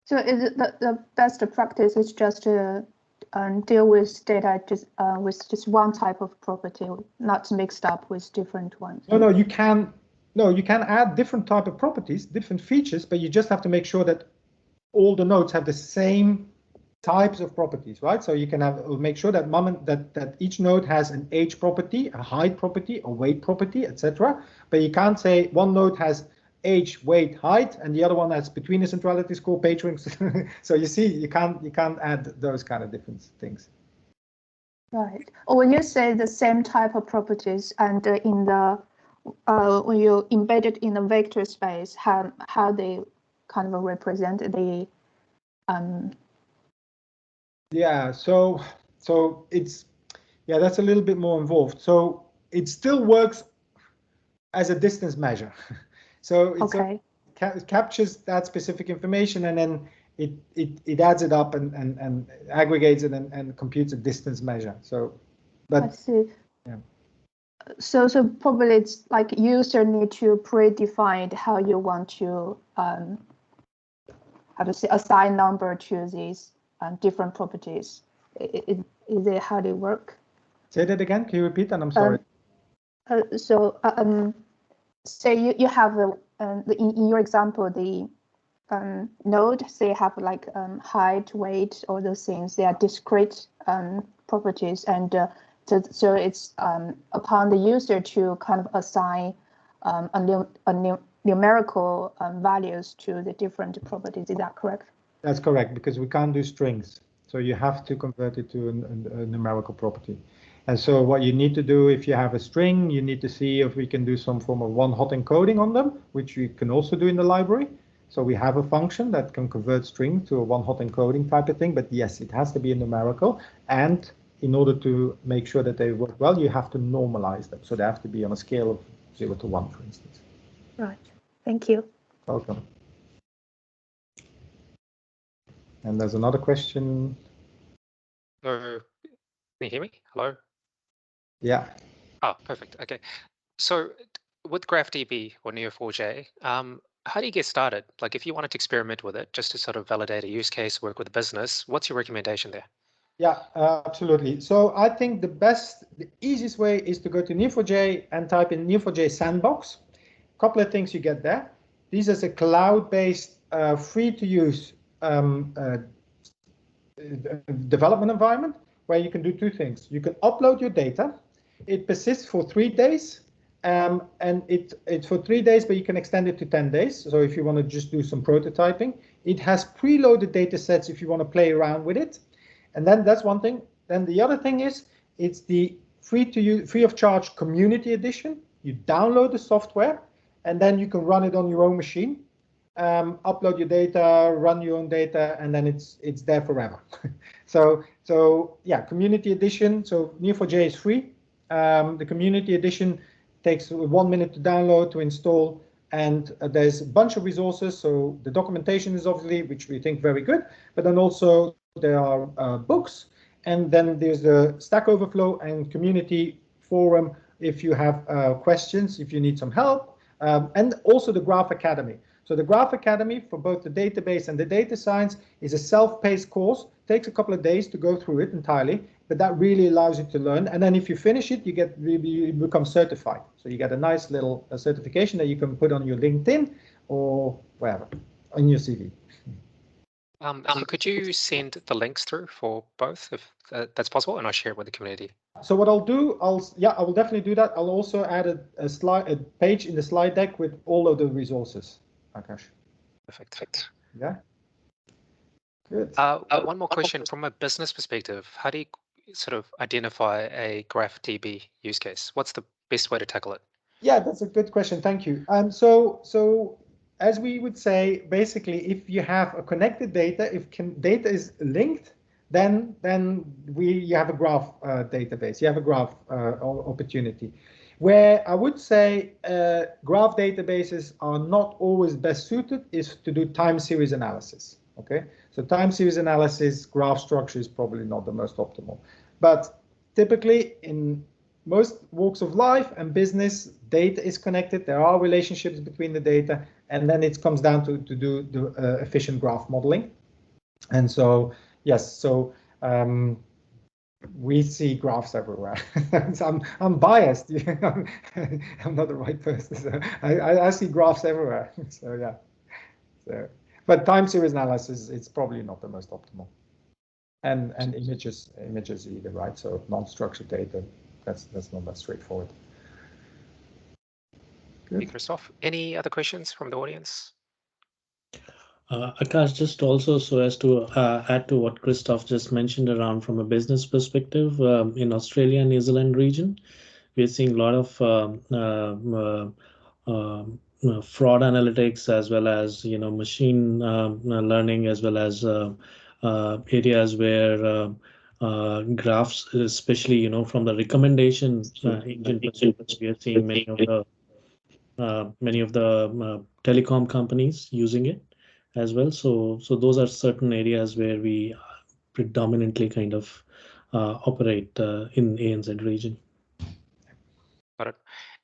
So is it the best practice is just to deal with data just with just one type of property, not mixed up with different ones. No, you can. No, you can add different type of properties, different features, but you just have to make sure that all the nodes have the same types of properties, right? So you can make sure that that each node has an age property, a height property, a weight property, etc. But you can't say one node has age, weight, height, and the other one has between the centrality score, page ranks. So you see, you can't add those kind of different things. Right. Or when you say the same type of properties, and in the when you embed it in the vector space, how they kind of represent the Yeah, so it's, yeah, that's a little bit more involved. So it still works as a distance measure. So okay. It captures that specific information, and then it adds it up and aggregates it and computes a distance measure. So, but I see. Yeah. So probably it's like user need to predefine how you want to how to say assign number to these different properties. Is it how they work? Say that again. Can you repeat? And I'm sorry. Say you have in your example the node, say have like height, weight, all those things. They are discrete properties, and so it's upon the user to kind of assign numerical values to the different properties. Is that correct? That's correct, because we can't do strings. So you have to convert it to a numerical property. And so what you need to do, if you have a string, you need to see if we can do some form of one-hot encoding on them, which we can also do in the library. So we have a function that can convert string to a one-hot encoding type of thing. But yes, it has to be a numerical. And in order to make sure that they work well, you have to normalize them. So they have to be on a scale of 0 to 1, for instance. Right. Thank you. Welcome. And there's another question. Hello. Can you hear me? Hello? Yeah. Oh, perfect. Okay. So with GraphDB or Neo4j, how do you get started? Like if you wanted to experiment with it just to sort of validate a use case, work with a business, what's your recommendation there? Yeah, absolutely. So I think the easiest way is to go to Neo4j and type in Neo4j Sandbox. A couple of things you get there. This is a cloud-based, free-to-use development environment where you can do two things. You can upload your data. It persists for 3 days. And it's for 3 days, but you can extend it to 10 days. So if you want to just do some prototyping, it has preloaded data sets if you want to play around with it. And then that's one thing. Then the other thing is it's the free of charge community edition. You download the software and then you can run it on your own machine, upload your data, run your own data, and then it's there forever. So yeah, community edition. So Neo4j is free. The community edition takes 1 minute to download, to install, and there's a bunch of resources. So the documentation is obviously, which we think very good, but then also there are books, and then there's the Stack Overflow and community forum if you have questions, if you need some help, and also the Graph Academy. So the Graph Academy for both the database and the data science is a self-paced course. Takes a couple of days to go through it entirely, but that really allows you to learn. And then if you finish it, you become certified. So you get a nice little certification that you can put on your LinkedIn or wherever on your CV. So could you send the links through for both if that's possible, and I'll share it with the community? So what I'll do, I will definitely do that. I'll also add a page in the slide deck with all of the resources. Akash. Perfect. Yeah. Good. One more question from a business perspective. How do you sort of identify a GraphDB use case? What's the best way to tackle it? Yeah, that's a good question. Thank you. So as we would say, basically, if you have a connected data, if data is linked, then you have a graph database. You have a graph opportunity. Where I would say graph databases are not always best suited is to do time series analysis. Okay, so time series analysis, graph structure is probably not the most optimal. But typically in most walks of life and business, data is connected. There are relationships between the data, and then it comes down to do the efficient graph modeling. And so, yes, so we see graphs everywhere. So I'm biased. I'm not the right person. So I see graphs everywhere. So yeah. So, but time series analysis, it's probably not the most optimal. And images either, right? So non-structured data, that's not that straightforward. Thank you, Christoph. Any other questions from the audience? Akash, just also so as to add to what Christoph just mentioned around from a business perspective, in Australia and New Zealand region, we're seeing a lot of fraud analytics, as well as machine learning, as well as areas where graphs, especially from the recommendation engine perspective, we are seeing many of the telecom companies using it as well. So those are certain areas where we predominantly kind of operate in ANZ region. Got it.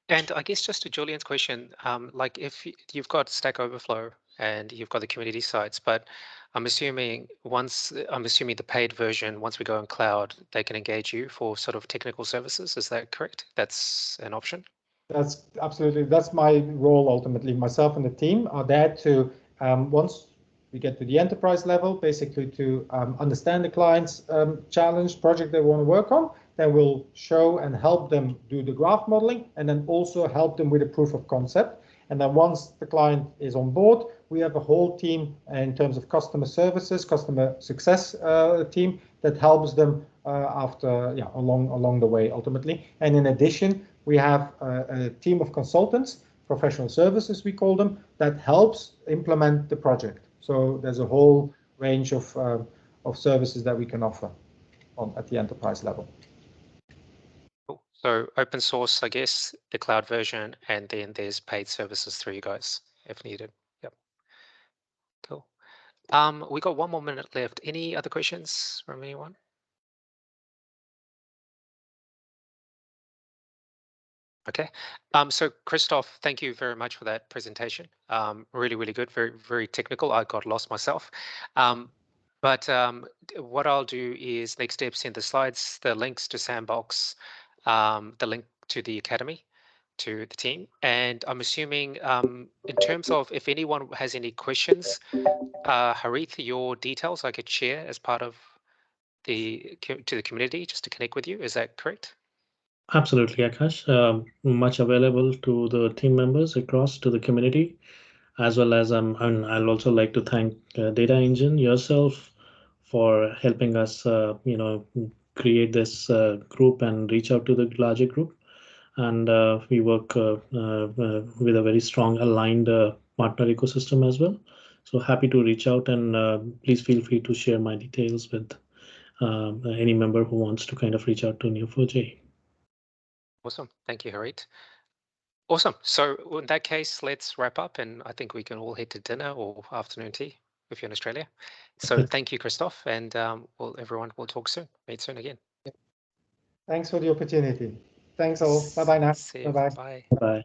And I guess just to Julian's question, like if you've got Stack Overflow and you've got the community sites, but I'm assuming the paid version, once we go on cloud, they can engage you for sort of technical services. Is that correct? That's an option? That's absolutely, that's my role ultimately. Myself and the team are there to, once we get to the enterprise level, basically to understand the client's challenge, project they want to work on, then we'll show and help them do the graph modeling, and then also help them with a proof of concept. And then once the client is on board, we have a whole team in terms of customer services, customer success team that helps them along the way ultimately. And in addition, we have a team of consultants, professional services we call them, that helps implement the project. So there's a whole range of services that we can offer at the enterprise level. Cool. So open source, I guess, the cloud version, and then there's paid services through you guys if needed. Yep. Cool. We got 1 more minute left. Any other questions from anyone? Okay. So Christoph, thank you very much for that presentation. Really, really good. Very, very technical. I got lost myself. But what I'll do is next steps in the slides, the links to Sandbox, the link to the Academy, to the team. And I'm assuming in terms of if anyone has any questions, Harith, your details I could share as part of to the community just to connect with you. Is that correct? Absolutely, Akash. Much available to the team members across to the community, as well as and I'll also like to thank Data Engine yourself for helping us, create this group and reach out to the larger group. And we work with a very strong aligned partner ecosystem as well. So happy to reach out, and please feel free to share my details with any member who wants to kind of reach out to Neo4j. Awesome. Thank you, Harith. Awesome. So in that case, let's wrap up, and I think we can all head to dinner or afternoon tea if you're in Australia. So thank you, Christoph, and everyone will talk soon. Meet soon again. Thanks for the opportunity. Thanks all. Bye-bye now. See you. Bye-bye. Bye. Bye.